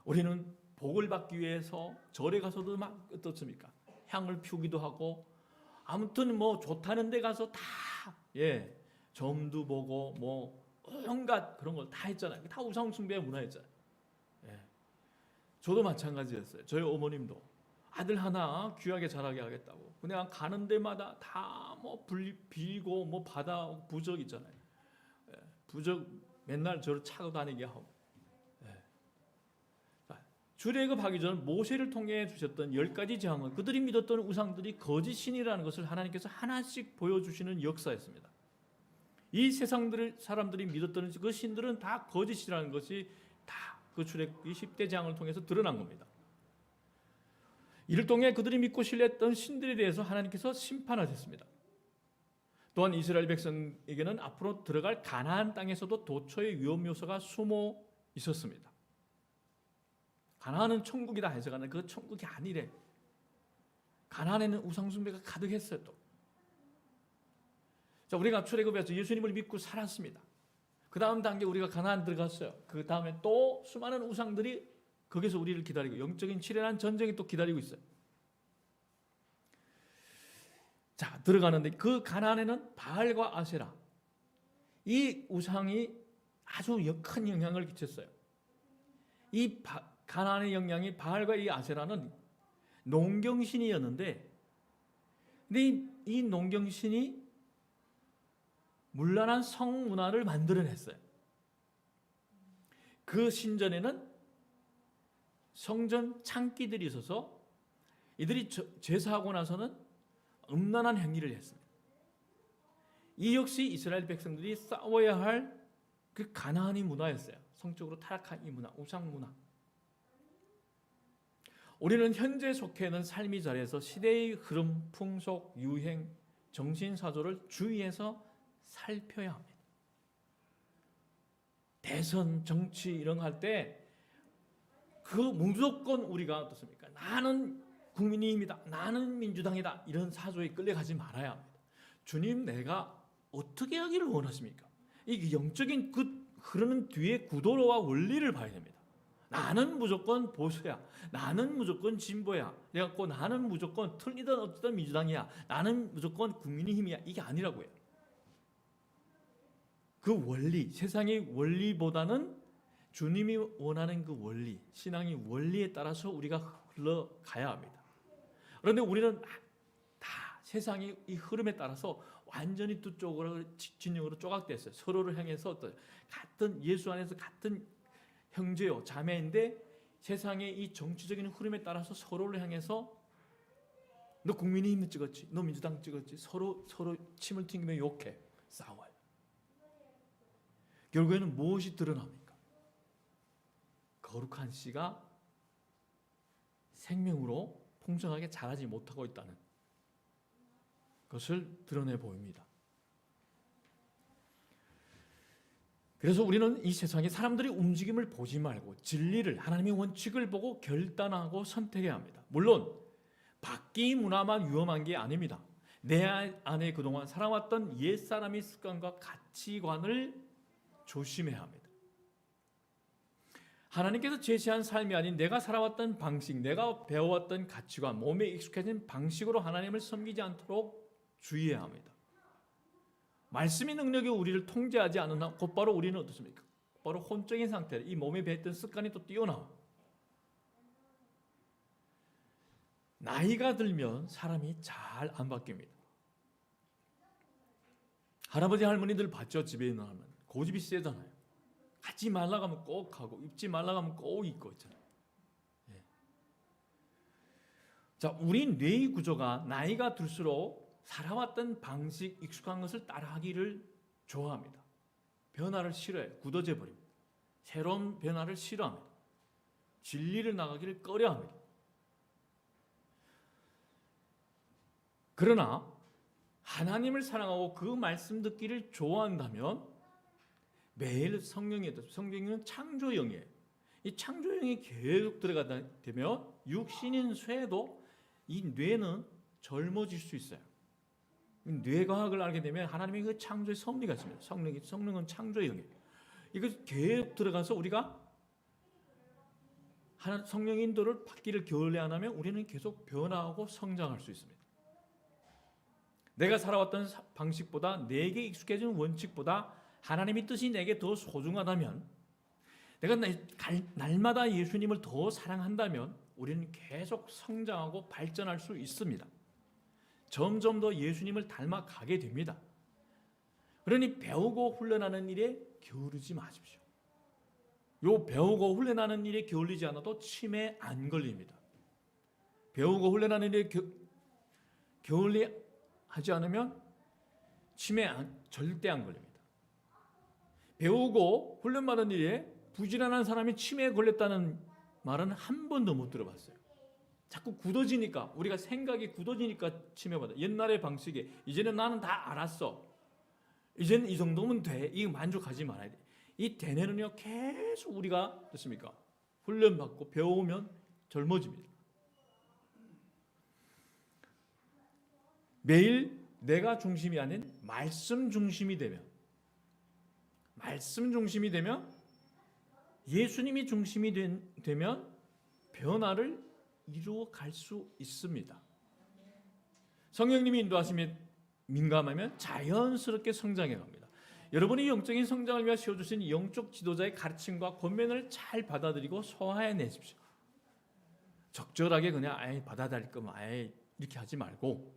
우리는 복을 받기 위해서 절에 가서도 막 어떻습니까? 향을 피우기도 하고 아무튼 좋다는 데 가서 다 점도 보고 온갖 그런 걸 다 했잖아요. 다 우상 숭배의 문화였잖아요. 저도 마찬가지였어요. 저희 어머님도 아들 하나 귀하게 자라게 하겠다고 그냥 가는 데마다 다 빌고 바다 부적 있잖아요. 부적 맨날 저를 차고 다니게 하고. 출애굽하기 전 모세를 통해 주셨던 10가지 재앙은 그들이 믿었던 우상들이 거짓 신이라는 것을 하나님께서 하나씩 보여주시는 역사였습니다. 이 사람들이 믿었던 그 신들은 다 거짓이라는 것이 다 그 출애굽기 10대 재앙을 통해서 드러난 겁니다. 이를 통해 그들이 믿고 신뢰했던 신들에 대해서 하나님께서 심판하셨습니다. 또한 이스라엘 백성에게는 앞으로 들어갈 가나안 땅에서도 도처의 위험 요소가 숨어 있었습니다. 가나안은 천국이다 해석하는 그 천국이 아니래. 가나안에는 우상 숭배가 가득했어요. 또. 자, 우리가 출애굽에서 예수님을 믿고 살았습니다. 그 다음 단계 우리가 가나안 들어갔어요. 그 다음에 또 수많은 우상들이 거기서 우리를 기다리고 영적인 치열한 전쟁이 또 기다리고 있어요. 자, 들어가는데 그 가나안에는 바알과 아세라 이 우상이 아주 큰 영향을 끼쳤어요. 이 가나안의 영향이 바알과 이 아세라는 농경신이었는데 근데 이 농경신이 문란한 성문화를 만들어냈어요. 그 신전에는 성전 창기들이 있어서 이들이 제사하고 나서는 음란한 행위를 했습니다. 이 역시 이스라엘 백성들이 싸워야 할 그 가나안의 문화였어요. 성적으로 타락한 이 문화, 우상 문화. 우리는 현재 속해 있는 삶의 자리에서 시대의 흐름, 풍속, 유행, 정신사조를 주의해서 살펴야 합니다. 대선, 정치 이런 거 할 때 그 무조건 우리가 어떻습니까? 나는 국민의힘이다, 나는 민주당이다 이런 사조에 끌려가지 말아야 합니다. 주님, 내가 어떻게 하기를 원하십니까? 이 영적인 그 흐르는 뒤에 구도와 원리를 봐야 됩니다. 나는 무조건 보수야. 나는 무조건 진보야. 그래갖고 나는 무조건 틀리든 어쨌든 민주당이야. 나는 무조건 국민의힘이야. 이게 아니라고요. 그 원리, 세상의 원리보다는 주님이 원하는 그 원리, 신앙의 원리에 따라서 우리가 흘러가야 합니다. 그런데 우리는 다 세상의 이 흐름에 따라서 완전히 두 쪽으로 진영으로 조각됐어요. 서로를 향해서 어떤 같은 예수 안에서 같은 형제요 자매인데 세상의 이 정치적인 흐름에 따라서 서로를 향해서 너 국민의힘 찍었지, 너 민주당 찍었지, 서로 침을 튕기며 욕해 싸워요. 결국에는 무엇이 드러납니까? 거룩한 씨가 생명으로 풍성하게 자라지 못하고 있다는 것을 드러내 보입니다. 그래서 우리는 이 세상에 사람들의 움직임을 보지 말고 진리를, 하나님의 원칙을 보고 결단하고 선택해야 합니다. 물론 바퀴 문화만 위험한 게 아닙니다. 내 안에 그동안 살아왔던 옛사람의 습관과 가치관을 조심해야 합니다. 하나님께서 제시한 삶이 아닌 내가 살아왔던 방식, 내가 배워왔던 가치관, 몸에 익숙해진 방식으로 하나님을 섬기지 않도록 주의해야 합니다. 말씀의 능력이 우리를 통제하지 않는 한 곧바로 우리는 어떻습니까? 바로 혼적인 상태로 이 몸에 배했던 습관이 또 뛰어나와. 나이가 들면 사람이 잘 안 바뀝니다. 할아버지 할머니들 봤죠? 집에 있는 하면 고집이 세잖아요. 하지 말라고 하면 꼭 하고 입지 말라고 하면 꼭 입고 있잖아요. 예. 자, 우리 뇌의 구조가 나이가 들수록 살아왔던 방식, 익숙한 것을 따라하기를 좋아합니다. 변화를 싫어해요. 굳어져 버립니다. 새로운 변화를 싫어합니다. 진리를 나가기를 꺼려합니다. 그러나 하나님을 사랑하고 그 말씀 듣기를 좋아한다면 매일 성경은 창조형이에요. 이 창조형이 계속 들어가다 되면 육신인 쇠도 이 뇌는 젊어질 수 있어요. 뇌과학을 알게 되면 하나님의 그 창조의 섭리가 있습니다. 성령은 창조형이에요. 이거 계속 들어가서 우리가 성령의 인도를 받기를 겨울에 안 하면 우리는 계속 변화하고 성장할 수 있습니다. 내가 살아왔던 방식보다 내게 익숙해진 원칙보다 하나님의 뜻이 내게 더 소중하다면, 내가 날마다 예수님을 더 사랑한다면 우리는 계속 성장하고 발전할 수 있습니다. 점점 더 예수님을 닮아가게 됩니다. 그러니 배우고 훈련하는 일에 게으르지 마십시오. 요 배우고 훈련하는 일에 게을리지 않아도 치매 안 걸립니다. 배우고 훈련하는 일에 게을리하지 않으면 치매 절대 안 걸립니다. 배우고 훈련받은 일에 부지런한 사람이 치매에 걸렸다는 말은 한 번도 못 들어봤어요. 자꾸 굳어지니까, 우리가 생각이 굳어지니까 치매받아. 옛날의 방식에 이제는 나는 다 알았어, 이제는 이 정도면 돼, 이거 만족하지 말아야 돼. 이 대뇌는요 계속 우리가 어떻습니까? 훈련받고 배우면 젊어집니다. 매일 내가 중심이 아닌 말씀 중심이 되면, 예수님이 중심이 되면 변화를 이루어 갈 수 있습니다. 성령님이 인도하심에 민감하면 자연스럽게 성장해 갑니다. 여러분이 영적인 성장을 위해 세워주신 영적 지도자의 가르침과 권면을 잘 받아들이고 소화해내십시오. 적절하게 그냥 받아들일 거면 이렇게 하지 말고,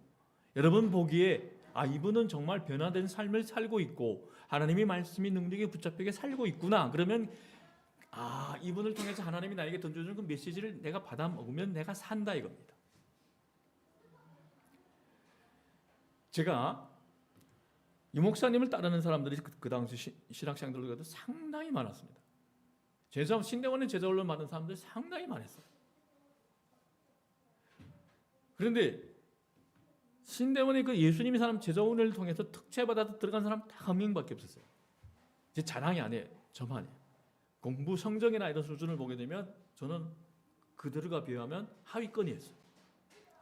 여러분 보기에 이분은 정말 변화된 삶을 살고 있고 하나님의 말씀이 능력에 붙잡히게 살고 있구나, 그러면 이분을 통해서 하나님이 나에게 던져주는 그 메시지를 내가 받아 먹으면 내가 산다 이겁니다. 제가 이 목사님을 따르는 사람들이 그 당시 신학생들도 상당히 많았습니다. 신대원의 제자원로 많은 사람들이 상당히 많았어요. 그런데 신대원의 그 예수님이 사람 제자원을 통해서 특채받아 들어간 사람 딱 한 명밖에 없었어요. 제 자랑이 아니에요. 저만이에요. 공부 성적이나 이런 수준을 보게 되면 저는 그들과 비교하면 하위권이었어요.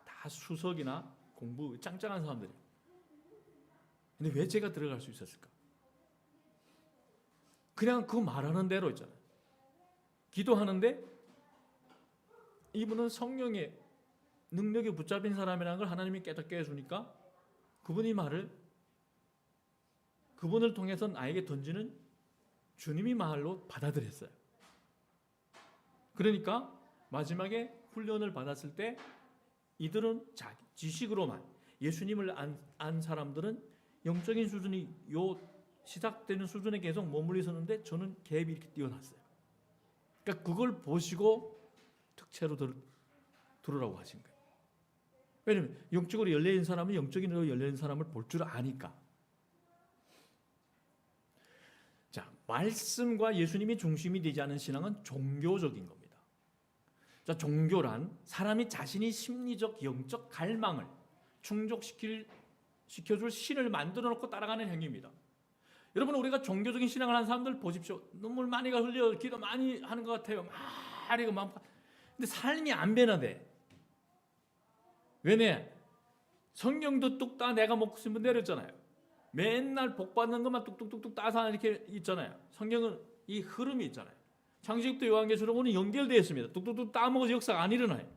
다 수석이나 공부 짱짱한 사람들이에요. 근데 왜 제가 들어갈 수 있었을까? 그냥 그 말하는 대로 있잖아요. 기도하는데 이분은 성령의 능력에 붙잡힌 사람이라는 걸 하나님이 깨닫게 해주니까 그분을 통해서 나에게 던지는 주님이 말로 받아들였어요. 그러니까 마지막에 훈련을 받았을 때 이들은 지식으로만, 예수님을 안 사람들은 영적인 수준이 시작되는 수준에 계속 머물러 있었는데 저는 갭이 이렇게 뛰어났어요. 그러니까 그걸 보시고 특채로 들으라고 하신 거예요. 왜냐하면 영적으로 열려있는 사람은 영적인으로 열려있는 사람을 볼 줄 아니까. 자, 말씀과 예수님이 중심이 되지 않은 신앙은 종교적인 겁니다. 자, 종교란 사람이 자신이 심리적, 영적 갈망을 시켜줄 신을 만들어 놓고 따라가는 행위입니다. 여러분, 우리가 종교적인 신앙을 하는 사람들 보십시오. 눈물 많이 흘려, 기도 많이 하는 것 같아요. 근데 삶이 안 변화돼. 왜냐? 성경도 뚝 따 내가 먹고 싶은 대로 했잖아요. 맨날 복 받는 것만 뚝뚝뚝뚝 따서 이렇게 있잖아요. 성경은 이 흐름이 있잖아요. 창세기부터 요한계시록은 연결되어 있습니다. 뚝뚝뚝 따먹어서 역사가 안 일어나요.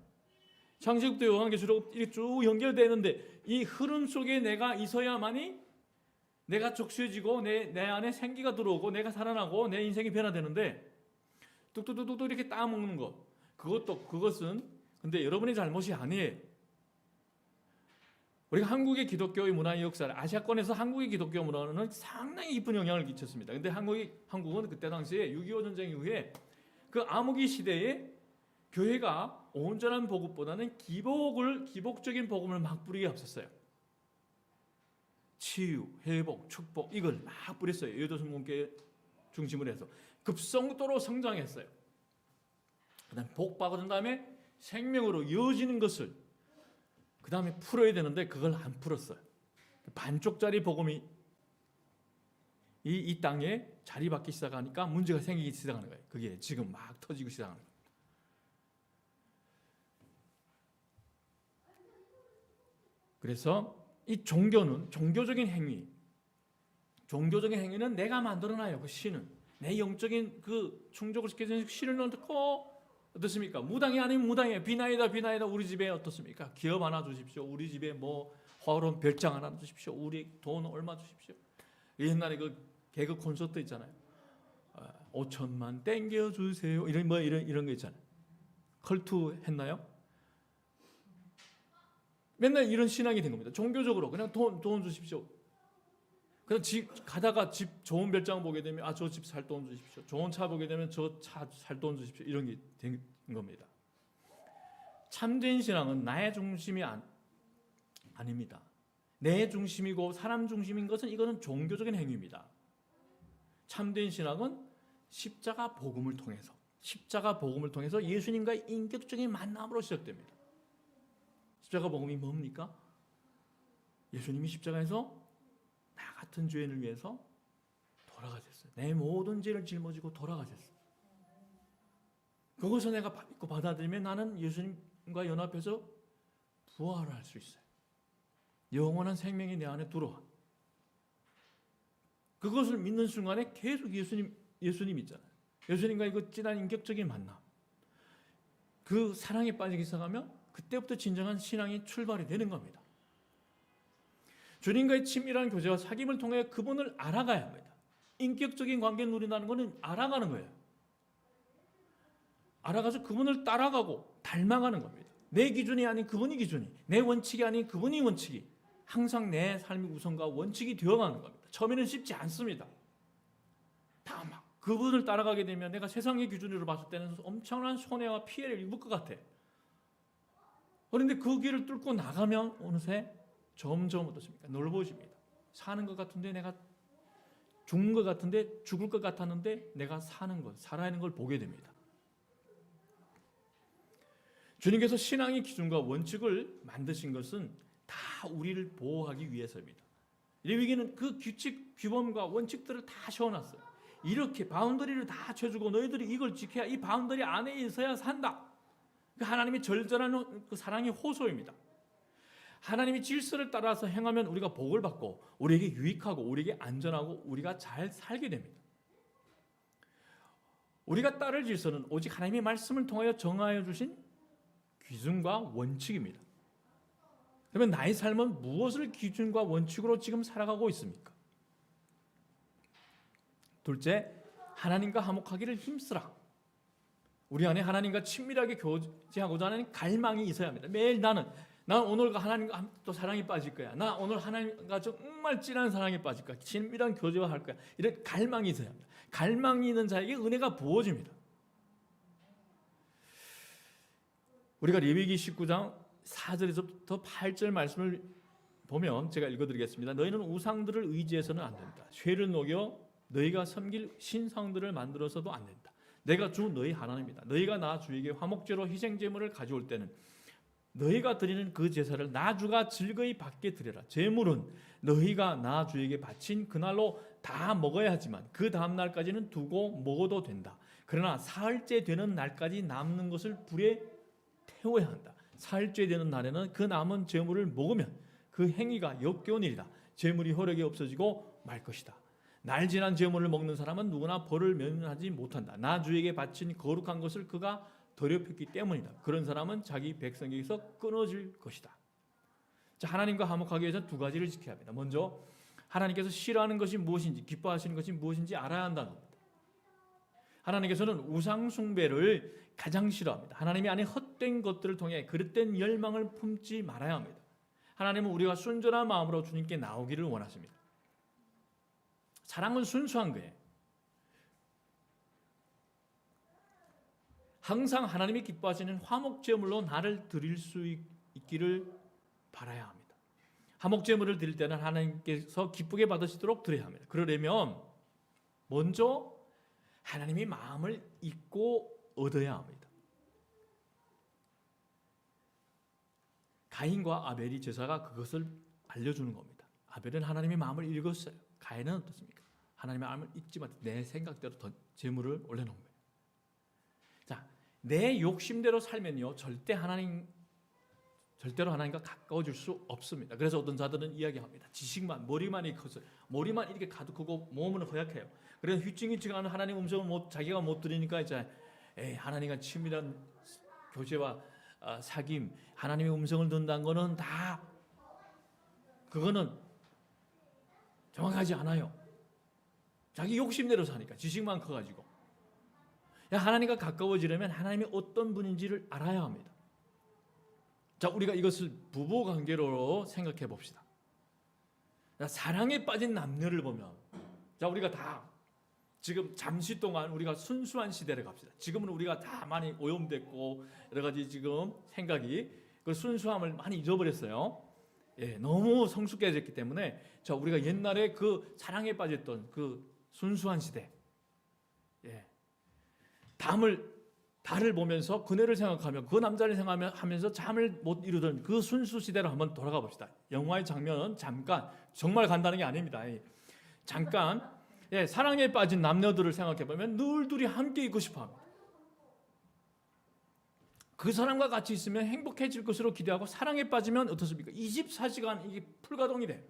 창세기부터 요한계시록 이렇게 쭉 연결되는데 이 흐름 속에 내가 있어야만이 내가 족쇄지고 내 안에 생기가 들어오고 내가 살아나고 내 인생이 변화되는데 뚝뚝뚝뚝 이렇게 따먹는 것, 그것은 근데 여러분의 잘못이 아니에요. 우리가 한국의 기독교의 문화의 역사를 아시아권에서 한국의 기독교 문화는 상당히 깊은 영향을 끼쳤습니다. 근데 한국은 그때 당시에 6.25 전쟁 이후에 그 암흑의 시대에 교회가 온전한 복음보다는 기복적인 복음을 막 뿌리게 앞섰어요. 치유, 회복, 축복 이걸 막 뿌렸어요. 여도성공교회 중심으로 해서 급성도로 성장했어요. 그다음에 복 받은 다음에 생명으로 이어지는 것을 그 다음에 풀어야 되는데 그걸 안 풀었어요. 반쪽짜리 복음이 이 땅에 자리받기 시작하니까 문제가 생기기 시작하는 거예요. 그게 지금 막 터지고 시작하는 거예요. 그래서 이 종교는 종교적인 행위는 내가 만들어놔요. 그 신은 내 영적인 그 충족을 시켜주는 신을 넣고 어떻습니까? 무당이 아니면 무당이에요. 비나이다 우리 집에 어떻습니까? 기업 하나 주십시오. 우리 집에 뭐 화로운 별장 하나 주십시오. 우리 돈 얼마 주십시오. 옛날에 그 개그 콘서트 있잖아요. 5천만 땡겨주세요. 이런 거 있잖아요. 컬투 했나요? 맨날 이런 신앙이 된 겁니다. 종교적으로 그냥 돈 주십시오. 그냥 가다가 집 좋은 별장 보게 되면 저 집 살 돈 주십시오. 좋은 차 보게 되면 저 차 살 돈 주십시오. 이런 게 된 겁니다. 참된 신앙은 나의 중심이 아닙니다. 내 중심이고 사람 중심인 것은 이거는 종교적인 행위입니다. 참된 신앙은 십자가 복음을 통해서 예수님과의 인격적인 만남으로 시작됩니다. 십자가 복음이 뭡니까? 예수님이 십자가에서 나 같은 죄인을 위해서 돌아가셨어요. 내 모든 죄를 짊어지고 돌아가셨어요. 그것을 내가 믿고 받아들이면 나는 예수님과 연합해서 부활할 수 있어요. 영원한 생명이 내 안에 들어와. 그것을 믿는 순간에 계속 예수님 있잖아요. 예수님과 그 진한 인격적인 만남. 그 사랑에 빠지기 시작하면 그때부터 진정한 신앙이 출발이 되는 겁니다. 주님과의 친밀한 교제와 사귐을 통해 그분을 알아가야 합니다. 인격적인 관계를 누린다는 것은 알아가는 거예요. 알아가서 그분을 따라가고 닮아가는 겁니다. 내 기준이 아닌 그분이 기준이, 내 원칙이 아닌 그분이 원칙이 항상 내 삶의 우선과 원칙이 되어가는 겁니다. 처음에는 쉽지 않습니다. 다 막 그분을 따라가게 되면 내가 세상의 기준으로 봤을 때는 엄청난 손해와 피해를 입을 것 같아. 그런데 그 길을 뚫고 나가면 어느새 점점 어떻습니까? 넓어집니다. 사는 것 같은데 내가 죽는 것 같은데 죽을 것 같았는데 내가 살아있는 걸 보게 됩니다. 주님께서 신앙의 기준과 원칙을 만드신 것은 다 우리를 보호하기 위해서입니다. 레위기는 그 규칙, 규범과 원칙들을 다 세워놨어요. 이렇게 바운더리를 다 쳐주고 너희들이 이걸 지켜야 이 바운더리 안에 있어야 산다. 하나님의 절절한 그 사랑의 호소입니다. 하나님의 질서를 따라서 행하면 우리가 복을 받고 우리에게 유익하고 우리에게 안전하고 우리가 잘 살게 됩니다. 우리가 따를 질서는 오직 하나님의 말씀을 통하여 정하여 주신 기준과 원칙입니다. 그러면 나의 삶은 무엇을 기준과 원칙으로 지금 살아가고 있습니까? 둘째, 하나님과 화목하기를 힘쓰라. 우리 안에 하나님과 친밀하게 교제하고자 하는 갈망이 있어야 합니다. 매일 난 오늘과 하나님과 또 사랑에 빠질 거야. 나 오늘 하나님과 정말 진한 사랑에 빠질 거야. 친밀한 교제와 할 거야. 이런 갈망이 있어야 합니다. 갈망이 있는 자에게 은혜가 부어집니다. 우리가 레위기 19장 4절에서부터 8절 말씀을 보면 제가 읽어드리겠습니다. 너희는 우상들을 의지해서는 안 된다. 쇠를 녹여 너희가 섬길 신상들을 만들어서도 안 된다. 내가 주 너희 하나님이다. 너희가 나 주에게 화목제로 희생제물을 가져올 때는 너희가 드리는 그 제사를 나 주가 즐거이 받게 드려라. 제물은 너희가 나 주에게 바친 그날로 다 먹어야 하지만 그 다음 날까지는 두고 먹어도 된다. 그러나 사흘째 되는 날까지 남는 것을 불에 태워야 한다. 사흘째 되는 날에는 그 남은 제물을 먹으면 그 행위가 역겨운 일이다. 제물이 허력이 없어지고 말 것이다. 날 지난 제물을 먹는 사람은 누구나 벌을 면하지 못한다. 나 주에게 바친 거룩한 것을 그가 더럽혔기 때문이다. 그런 사람은 자기 백성에게서 끊어질 것이다. 자, 하나님과 화목하기 위해서 두 가지를 지켜야 합니다. 먼저 하나님께서 싫어하는 것이 무엇인지, 기뻐하시는 것이 무엇인지 알아야 한다는 겁니다. 하나님께서는 우상 숭배를 가장 싫어합니다. 하나님이 아닌 헛된 것들을 통해 그릇된 열망을 품지 말아야 합니다. 하나님은 우리가 순전한 마음으로 주님께 나오기를 원하십니다. 사랑은 순수한 거예요. 항상 하나님이 기뻐하시는 화목제물로 나를 드릴 수 있기를 바라야 합니다. 화목제물을 드릴 때는 하나님께서 기쁘게 받으시도록 드려야 합니다. 그러려면 먼저 하나님이 마음을 읽고 얻어야 합니다. 가인과 아벨이 제사가 그것을 알려주는 겁니다. 아벨은 하나님의 마음을 읽었어요. 가인은 어떻습니까? 하나님의 마음을 읽지 못해 내 생각대로 더 제물을 올려놓은 거예요. 자, 내 욕심대로 살면요 절대로 하나님과 가까워질 수 없습니다. 그래서 어떤 자들은 이야기합니다. 지식만, 머리만이 커서 머리만 이렇게 가득하고 몸은 허약해요. 그래서 휘청휘청하는 하나님 음성을 자기가 못 들으니까 이제 하나님과 친밀한 교제와 사귐, 하나님의 음성을 듣는다는 거는 다 그거는 정확하지 않아요. 자기 욕심대로 사니까 지식만 커가지고. 하나님과 가까워지려면 하나님이 어떤 분인지를 알아야 합니다. 자, 우리가 이것을 부부 관계로 생각해 봅시다. 사랑에 빠진 남녀를 보면, 자, 우리가 다 지금 잠시 동안 우리가 순수한 시대를 갑시다. 지금은 우리가 다 많이 오염됐고 여러 가지 지금 생각이 그 순수함을 많이 잊어버렸어요. 너무 성숙해졌기 때문에 자, 우리가 옛날에 그 사랑에 빠졌던 그 순수한 시대, 달을 보면서 그네를 생각하며 그 남자를 생각하면서 잠을 못 이루던 그 순수 시대로 한번 돌아가 봅시다. 영화의 장면은 잠깐, 정말 간다는 게 아닙니다. 잠깐 사랑에 빠진 남녀들을 생각해 보면 늘 둘이 함께 있고 싶어합니다. 그 사람과 같이 있으면 행복해질 것으로 기대하고 사랑에 빠지면 어떻습니까? 24시간 이게 풀가동이 돼요.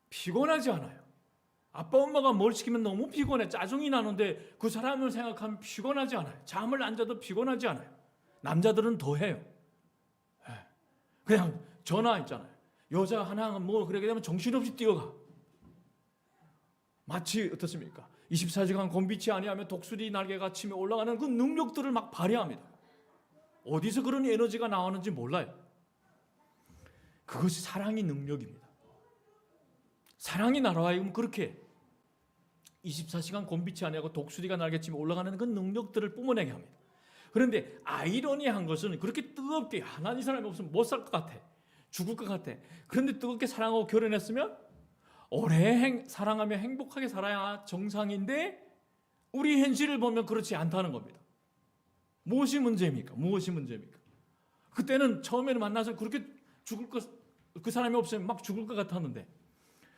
피곤하지 않아요. 아빠 엄마가 뭘 시키면 너무 피곤해. 짜증이 나는데 그 사람을 생각하면 피곤하지 않아요. 잠을 안 자도 피곤하지 않아요. 남자들은 더 해요. 그냥 전화 있잖아요. 여자 하나 뭐 그러게 되면 정신없이 뛰어가. 마치 어떻습니까? 24시간 곤빛이 아니하면 독수리 날개가 치며 올라가는 그 능력들을 막 발휘합니다. 어디서 그런 에너지가 나오는지 몰라요. 그것이 사랑의 능력입니다. 사랑이 날아와요. 그렇게 24시간 곤빛이 아니하고 독수리가 날개치며 올라가는 그 능력들을 뿜어내게 합니다. 그런데 아이러니한 것은 그렇게 뜨겁게 하나님 사람이 없으면 못 살 것 같아. 죽을 것 같아. 그런데 뜨겁게 사랑하고 결혼했으면 오래 사랑하며 행복하게 살아야 정상인데 우리 현실을 보면 그렇지 않다는 겁니다. 무엇이 문제입니까? 무엇이 문제입니까? 그때는 처음에는 만나서 그렇게 그 사람이 없으면 막 죽을 것 같았는데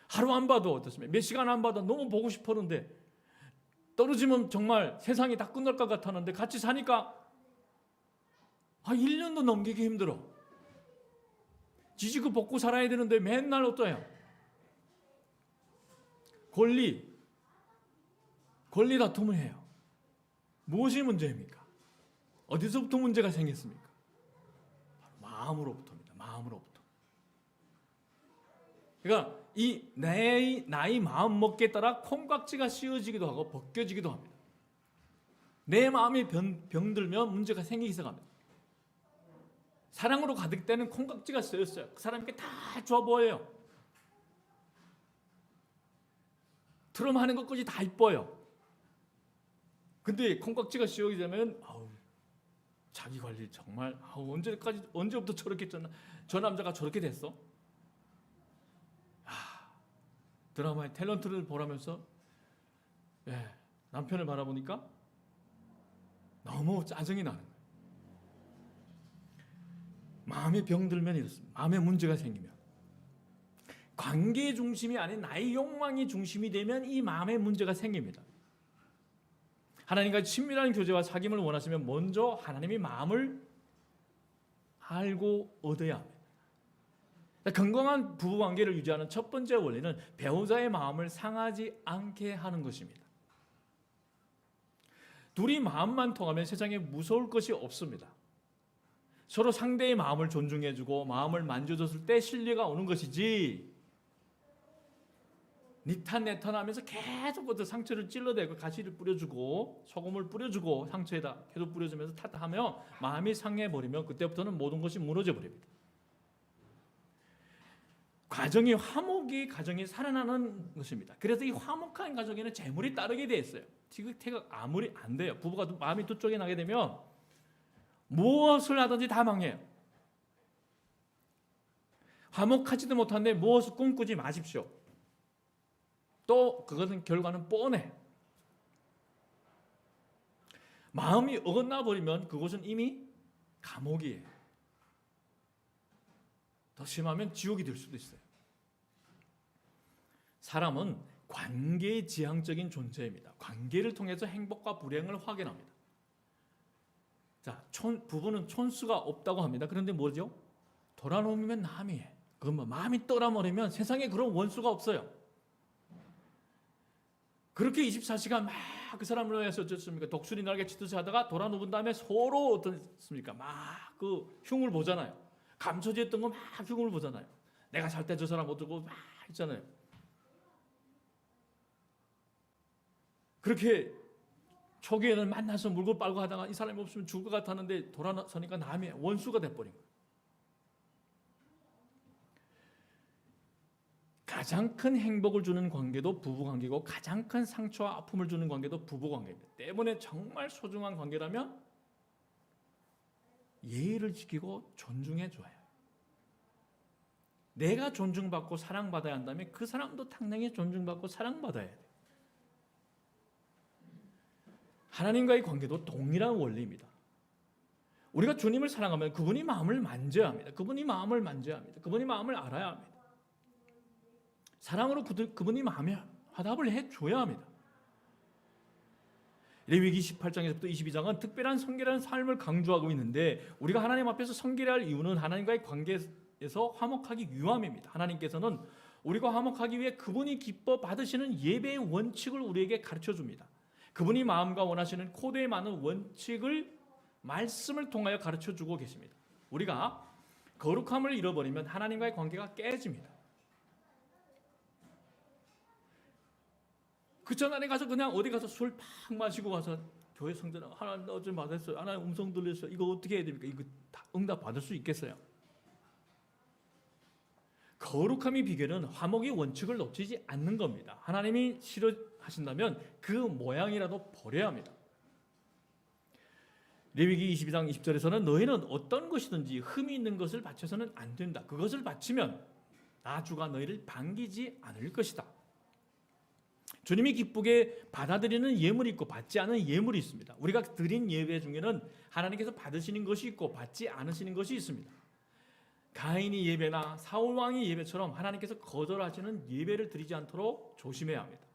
하루 안 봐도 어떻습니까? 몇 시간 안 봐도 너무 보고 싶었는데 떨어지면 정말 세상이 다 끝날 것 같았는데 같이 사니까 1년도 넘기기 힘들어. 지지고 볶고 살아야 되는데 맨날 어떠해요? 권리 다툼을 해요. 무엇이 문제입니까? 어디서부터 문제가 생겼습니까? 마음으로부터입니다. 마음으로부터. 그러니까 이 나이 마음 먹기에 따라 콩깍지가 씌워지기도 하고 벗겨지기도 합니다. 내 마음이 병들면 문제가 생기기 시작합니다. 사랑으로 가득 때는 콩깍지가 씌었어요. 그 사람에게 다 좋아 보여요. 트럼 하는 것까지 다 이뻐요. 근데 콩깍지가 씌우게 되면 자기 관리 정말 언제부터 저렇게 저 남자가 저렇게 됐어? 드라마의 탤런트를 보라면서 남편을 바라보니까 너무 짜증이 나는 거예요. 마음에 병들면 이렇습니다. 마음에 문제가 생기면, 관계의 중심이 아닌 나의 욕망이 중심이 되면 이 마음에 문제가 생깁니다. 하나님과 친밀한 교제와 사귐을 원하시면 먼저 하나님의 마음을 알고 얻어야 합니다. 건강한 부부관계를 유지하는 첫 번째 원리는 배우자의 마음을 상하지 않게 하는 것입니다. 둘이 마음만 통하면 세상에 무서울 것이 없습니다. 서로 상대의 마음을 존중해주고 마음을 만져줬을 때 신뢰가 오는 것이지, 니탄 내탄 하면서 계속 그 상처를 찔러대고 가시를 뿌려주고 소금을 뿌려주고 상처에다 계속 뿌려주면서 탓하며 마음이 상해버리면 그때부터는 모든 것이 무너져 버립니다. 가정이 화목이 가정이 살아나는 것입니다. 그래서 이 화목한 가정에는 재물이 따르게 돼 있어요. 티격태격 아무리 안 돼요. 부부가 마음이 두 쪽에 나게 되면 무엇을 하든지 다 망해요. 화목하지도 못한데 무엇을 꿈꾸지 마십시오. 또 그것은 결과는 뻔해. 마음이 어긋나 버리면 그것은 이미 감옥이에요. 더 심하면 지옥이 될 수도 있어요. 사람은 관계의 지향적인 존재입니다. 관계를 통해서 행복과 불행을 확인합니다. 자, 부부는 촌수가 없다고 합니다. 그런데 뭐죠? 돌아놓으면 남이에요. 그건 뭐 마음이 떠나버리면 세상에 그런 원수가 없어요. 그렇게 24시간 막 그 사람을 위해서 어쩌습니까? 독수리 날개 치듯이 하다가 돌아누운 다음에 서로 어떻습니까? 막 그 흉을 보잖아요. 감춰졌던 거 막 흉을 보잖아요. 내가 살 때 저 사람 어쩌고 막 있잖아요. 그렇게 초기에는 만나서 물고 빨고 하다가 이 사람이 없으면 죽을 것 같았는데 돌아서니까 남의 원수가 돼버린 거예요. 가장 큰 행복을 주는 관계도 부부관계고 가장 큰 상처와 아픔을 주는 관계도 부부관계입니다. 때문에 정말 소중한 관계라면 예의를 지키고 존중해줘야 해요. 내가 존중받고 사랑받아야 한다면 그 사람도 당연히 존중받고 사랑받아야 돼요. 하나님과의 관계도 동일한 원리입니다. 우리가 주님을 사랑하면 그분이 마음을 만져야 합니다. 그분이 마음을 만져야 합니다. 그분이 마음을 알아야 합니다. 사랑으로 그분이 마음에 화답을 해줘야 합니다. 레위기 18장에서부터 22장은 특별한 성결한 삶을 강조하고 있는데 우리가 하나님 앞에서 성결해야 할 이유는 하나님과의 관계에서 화목하기 위함입니다. 하나님께서는 우리가 화목하기 위해 그분이 기뻐 받으시는 예배의 원칙을 우리에게 가르쳐줍니다. 그분이 마음과 원하시는 코드에 맞는 원칙을 말씀을 통하여 가르쳐주고 계십니다. 우리가 거룩함을 잃어버리면 하나님과의 관계가 깨집니다. 그 전날에 가서 그냥 어디 가서 술 팍 마시고 와서 교회 성전에 하나님 나 어제 받았어요. 하나님 음성 들렸어요. 이거 어떻게 해야 됩니까? 이거 다 응답 받을 수 있겠어요? 거룩함의 비결은 화목의 원칙을 놓치지 않는 겁니다. 하나님이 싫어하신다면 그 모양이라도 버려야 합니다. 레위기 22장 20절에서는 너희는 어떤 것이든지 흠이 있는 것을 바쳐서는 안 된다. 그것을 바치면 나 주가 너희를 반기지 않을 것이다. 주님이 기쁘게 받아들이는 예물이 있고 받지 않은 예물이 있습니다. 우리가 드린 예배 중에는 하나님께서 받으시는 것이 있고 받지 않으시는 것이 있습니다. 가인의 예배나 사울 왕의 예배처럼 하나님께서 거절하시는 예배를 드리지 않도록 조심해야 합니다.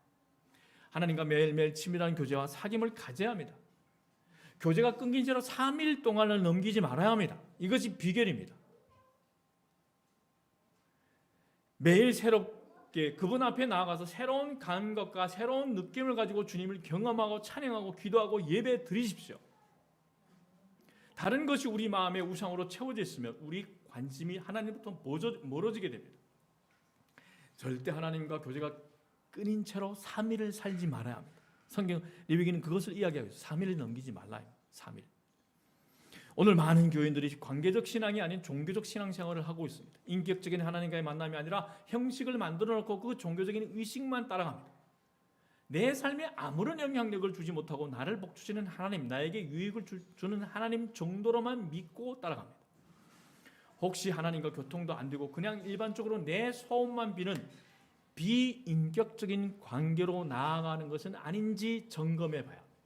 하나님과 매일매일 친밀한 교제와 사귐을 가져야 합니다. 교제가 끊긴 채로 3일 동안을 넘기지 말아야 합니다. 이것이 비결입니다. 매일 새롭게 그분 앞에 나아가서 새로운 감각과 새로운 느낌을 가지고 주님을 경험하고 찬양하고 기도하고 예배 드리십시오. 다른 것이 우리 마음의 우상으로 채워져 있으면 우리 관심이 하나님부터 멀어지게 됩니다. 절대 하나님과 교제가 끊인 채로 3일을 살지 말아야 합니다. 성경 레위기는 그것을 이야기하고 있어요. 3일을 넘기지 말라요. 3일. 오늘 많은 교인들이 관계적 신앙이 아닌 종교적 신앙생활을 하고 있습니다. 인격적인 하나님과의 만남이 아니라 형식을 만들어 놓고 그 종교적인 의식만 따라갑니다. 내 삶에 아무런 영향력을 주지 못하고 나를 복주시는 하나님, 나에게 유익을 주는 하나님 정도로만 믿고 따라갑니다. 혹시 하나님과 교통도 안 되고 그냥 일반적으로 내 소원만 비는 비인격적인 관계로 나아가는 것은 아닌지 점검해 봐야 합니다.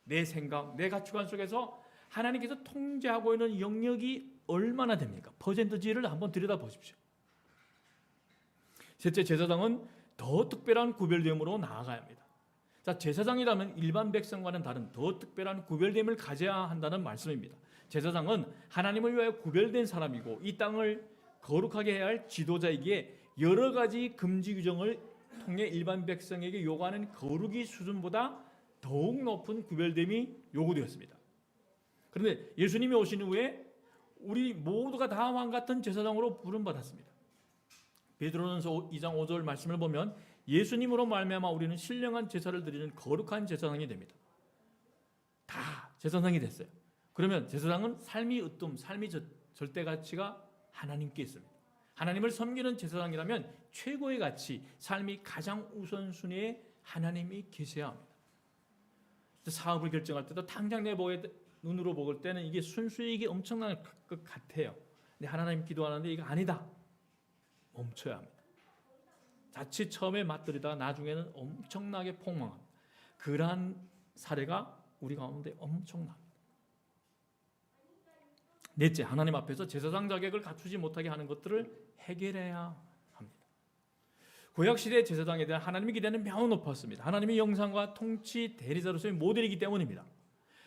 내 생각, 내 가치관 속에서 하나님께서 통제하고 있는 영역이 얼마나 됩니까? 퍼센트지를 한번 들여다보십시오. 셋째, 제사장은 더 특별한 구별됨으로 나아가야 합니다. 자, 제사장이라면 일반 백성과는 다른 더 특별한 구별됨을 가져야 한다는 말씀입니다. 제사장은 하나님을 위하여 구별된 사람이고 이 땅을 거룩하게 해야 할 지도자이기에 여러 가지 금지 규정을 통해 일반 백성에게 요구하는 거룩의 수준보다 더욱 높은 구별됨이 요구되었습니다. 그런데 예수님이 오신 후에 우리 모두가 다 왕 같은 제사장으로 부름받았습니다. 베드로전서 2장 5절 말씀을 보면 예수님으로 말미암아 우리는 신령한 제사를 드리는 거룩한 제사장이 됩니다. 다 제사장이 됐어요. 그러면 제사장은 삶이 으뜸, 삶이 절대 가치가 하나님께 있습니다. 하나님을 섬기는 제사장이라면 최고의 가치, 삶이 가장 우선순위에 하나님이 계셔야 합니다. 사업을 결정할 때도 당장 내 눈으로 볼 때는 이게 순수익이 엄청난 것 같아요. 근데 하나님 기도하는데 이거 아니다. 멈춰야 합니다. 자칫 처음에 맞들이다가 나중에는 엄청나게 폭망합니다. 그러한 사례가 우리 가운데 엄청납니다. 넷째, 하나님 앞에서 제사장 자격을 갖추지 못하게 하는 것들을 해결해야 합니다. 구약시대 제사장에 대한 하나님의 기대는 매우 높았습니다. 하나님의 영상과 통치 대리자로서의 모델이기 때문입니다.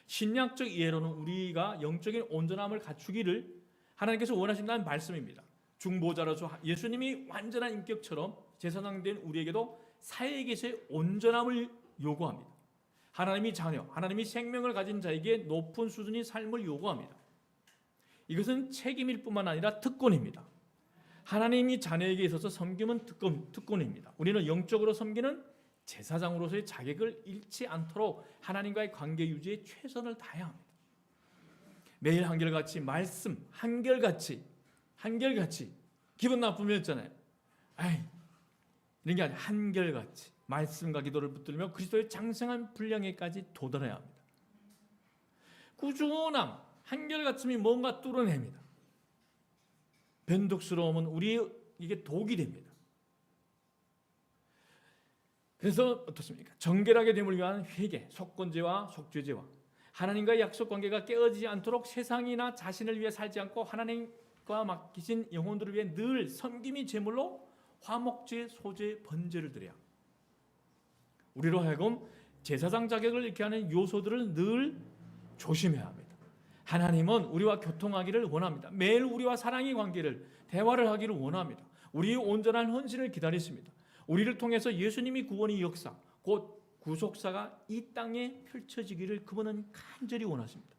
신약적 이해로는 우리가 영적인 온전함을 갖추기를 하나님께서 원하신다는 말씀입니다. 중보자로서 예수님이 완전한 인격처럼 제사장된 우리에게도 사역에서의 온전함을 요구합니다. 하나님이 자녀, 하나님이 생명을 가진 자에게 높은 수준의 삶을 요구합니다. 이것은 책임일 뿐만 아니라 특권입니다. 하나님이 자녀에게 있어서 섬김은 특권입니다. 우리는 영적으로 섬기는 제사장으로서의 자격을 잃지 않도록 하나님과의 관계 유지에 최선을 다해야 합니다. 매일 한결같이 말씀, 한결같이 기분 나쁘면 있잖아요. 이런 게 아니라 한결같이 말씀과 기도를 붙들며 그리스도의 장성한 분량에까지 도달해야 합니다. 꾸준함, 한결같음이 뭔가 뚫어냅니다. 변덕스러움은 우리에게 독이 됩니다. 그래서 어떻습니까? 정결하게 됨을 위한 회개, 속건제와 속죄제와 하나님과의 약속 관계가 깨어지지 않도록 세상이나 자신을 위해 살지 않고 하나님과 맡기신 영혼들을 위해 늘 섬김이 제물로 화목제, 소제, 번제를 드려야 합니다. 우리로 하여금 제사장 자격을 잃게 하는 요소들을 늘 조심해야 합니다. 하나님은 우리와 교통하기를 원합니다. 매일 우리와 사랑의 관계를 대화를 하기를 원합니다. 우리의 온전한 헌신을 기다리십니다. 우리를 통해서 예수님이 구원의 역사, 곧 구속사가 이 땅에 펼쳐지기를 그분은 간절히 원하십니다.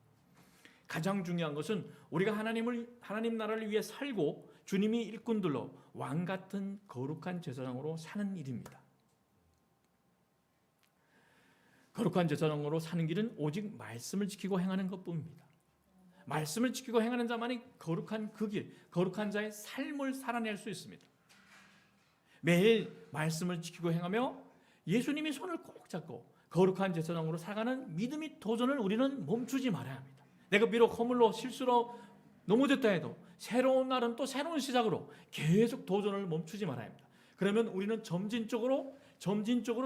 가장 중요한 것은 우리가 하나님 나라를 위해 살고 주님이 일꾼들로 왕 같은 거룩한 제사장으로 사는 일입니다. 거룩한 제사장으로 사는 길은 오직 말씀을 지키고 행하는 것뿐입니다. 말씀을 지키고 행하는 자만이 거룩한 그 길, 거룩한 자의 삶을 살아낼 수 있습니다. 매일 말씀을 지키고 행하며 예수님이 손을 꼭 잡고 거룩한 제사장으로 살아가는 믿음의 도전을 우리는 멈추지 말아야 합니다. 내가 비록 허물로 실수로 넘어졌다 해도 새로운 날은 또 새로운 시작으로 계속 도전을 멈추지 말아야 합니다. 그러면 우리는 점진적으로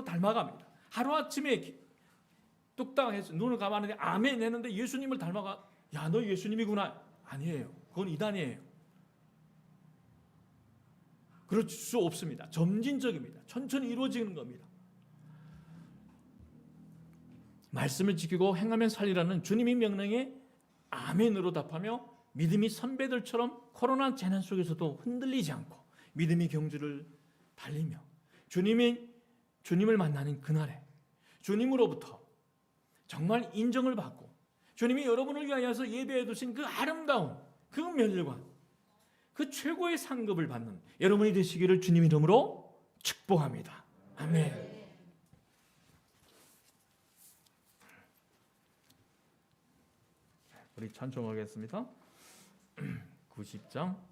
닮아갑니다. 하루아침에 뚝딱 해서 눈을 감았는데 아멘 했는데 예수님을 닮아가 야, 너 예수님이구나. 아니에요. 그건 이단이에요. 그럴 수 없습니다. 점진적입니다. 천천히 이루어지는 겁니다. 말씀을 지키고 행하면 살리라는 주님의 명령에 아멘으로 답하며 믿음이 선배들처럼 코로나 재난 속에서도 흔들리지 않고 믿음의 경주를 달리며 주님을 만나는 그날에 주님으로부터 정말 인정을 받고 주님이 여러분을 위하여서 예배해 두신 그 아름다운 그 멸관, 그 최고의 상급을 받는 여러분이 되시기를 주님 이름으로 축복합니다. 아멘. 우리 찬송하겠습니다. 90장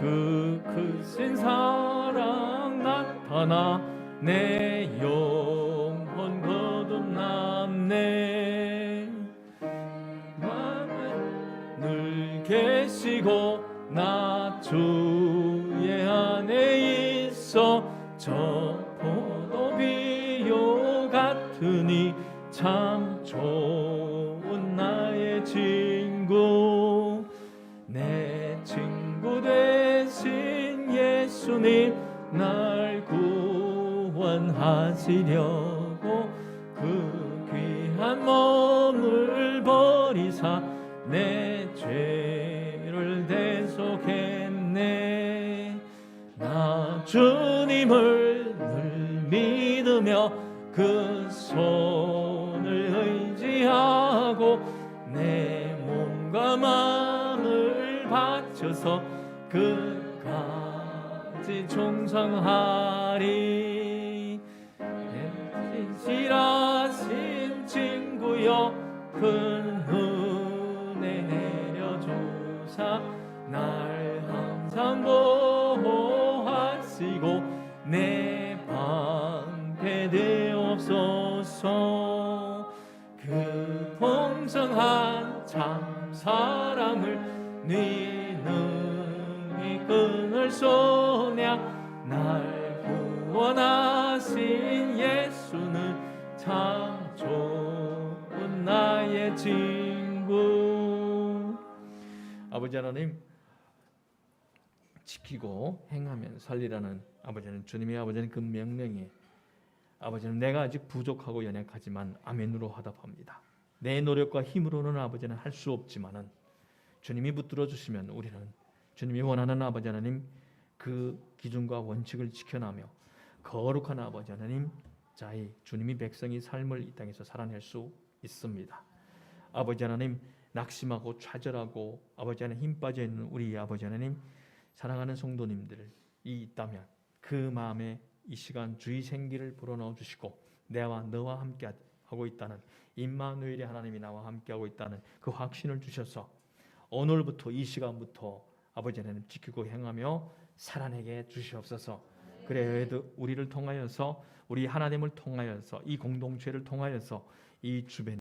그 크신 사랑 나타나 내 영혼 거듭났네. 늘 계시고 나 주의 안에 있어 저 포도비요 같으니 참 좋은 나의 친구. 내 친구 되신 예수님 날 구원하시려고 그 귀한 몸을 버리사 내 죄를 대속했네. 나 주님을 늘 믿으며 그 손을 의지하고 내 몸과 마음을 바쳐서 끝까지 충성하리. 진실하신 친구여 큰 은혜 내려주사 날 항상 보호하시고 내 방패 되옵소서. 그 풍성한 참 사랑을 네 능히 끊을 소냐. 날 구원하신 예수는 참 좋은 나의 친구. 아버지 하나님, 지키고 행하면 살리라는 아버지는 주님의 아버지는 그 명령에 아버지는 내가 아직 부족하고 연약하지만 아멘으로 화답합니다. 내 노력과 힘으로는 아버지는 할 수 없지만은 주님이 붙들어 주시면 우리는 주님이 원하는 아버지 하나님 그 기준과 원칙을 지켜나며 거룩한 아버지 하나님 자의 주님이 백성이 삶을 이 땅에서 살아낼 수 있습니다. 아버지 하나님 낙심하고 좌절하고 아버지 하나님 힘 빠져 있는 우리 아버지 하나님 사랑하는 성도님들이 있다면 그 마음에 이 시간 주의 생기를 불어넣어 주시고 내와 너와 함께 하고 있다는 임마누엘의 하나님이 나와 함께 하고 있다는 그 확신을 주셔서 오늘부터 이 시간부터 아버지 하나님 지키고 행하며 살아내게 주시옵소서. 그래 우리를 통하여서 우리 하나님을 통하여서 이 공동체를 통하여서 이 주변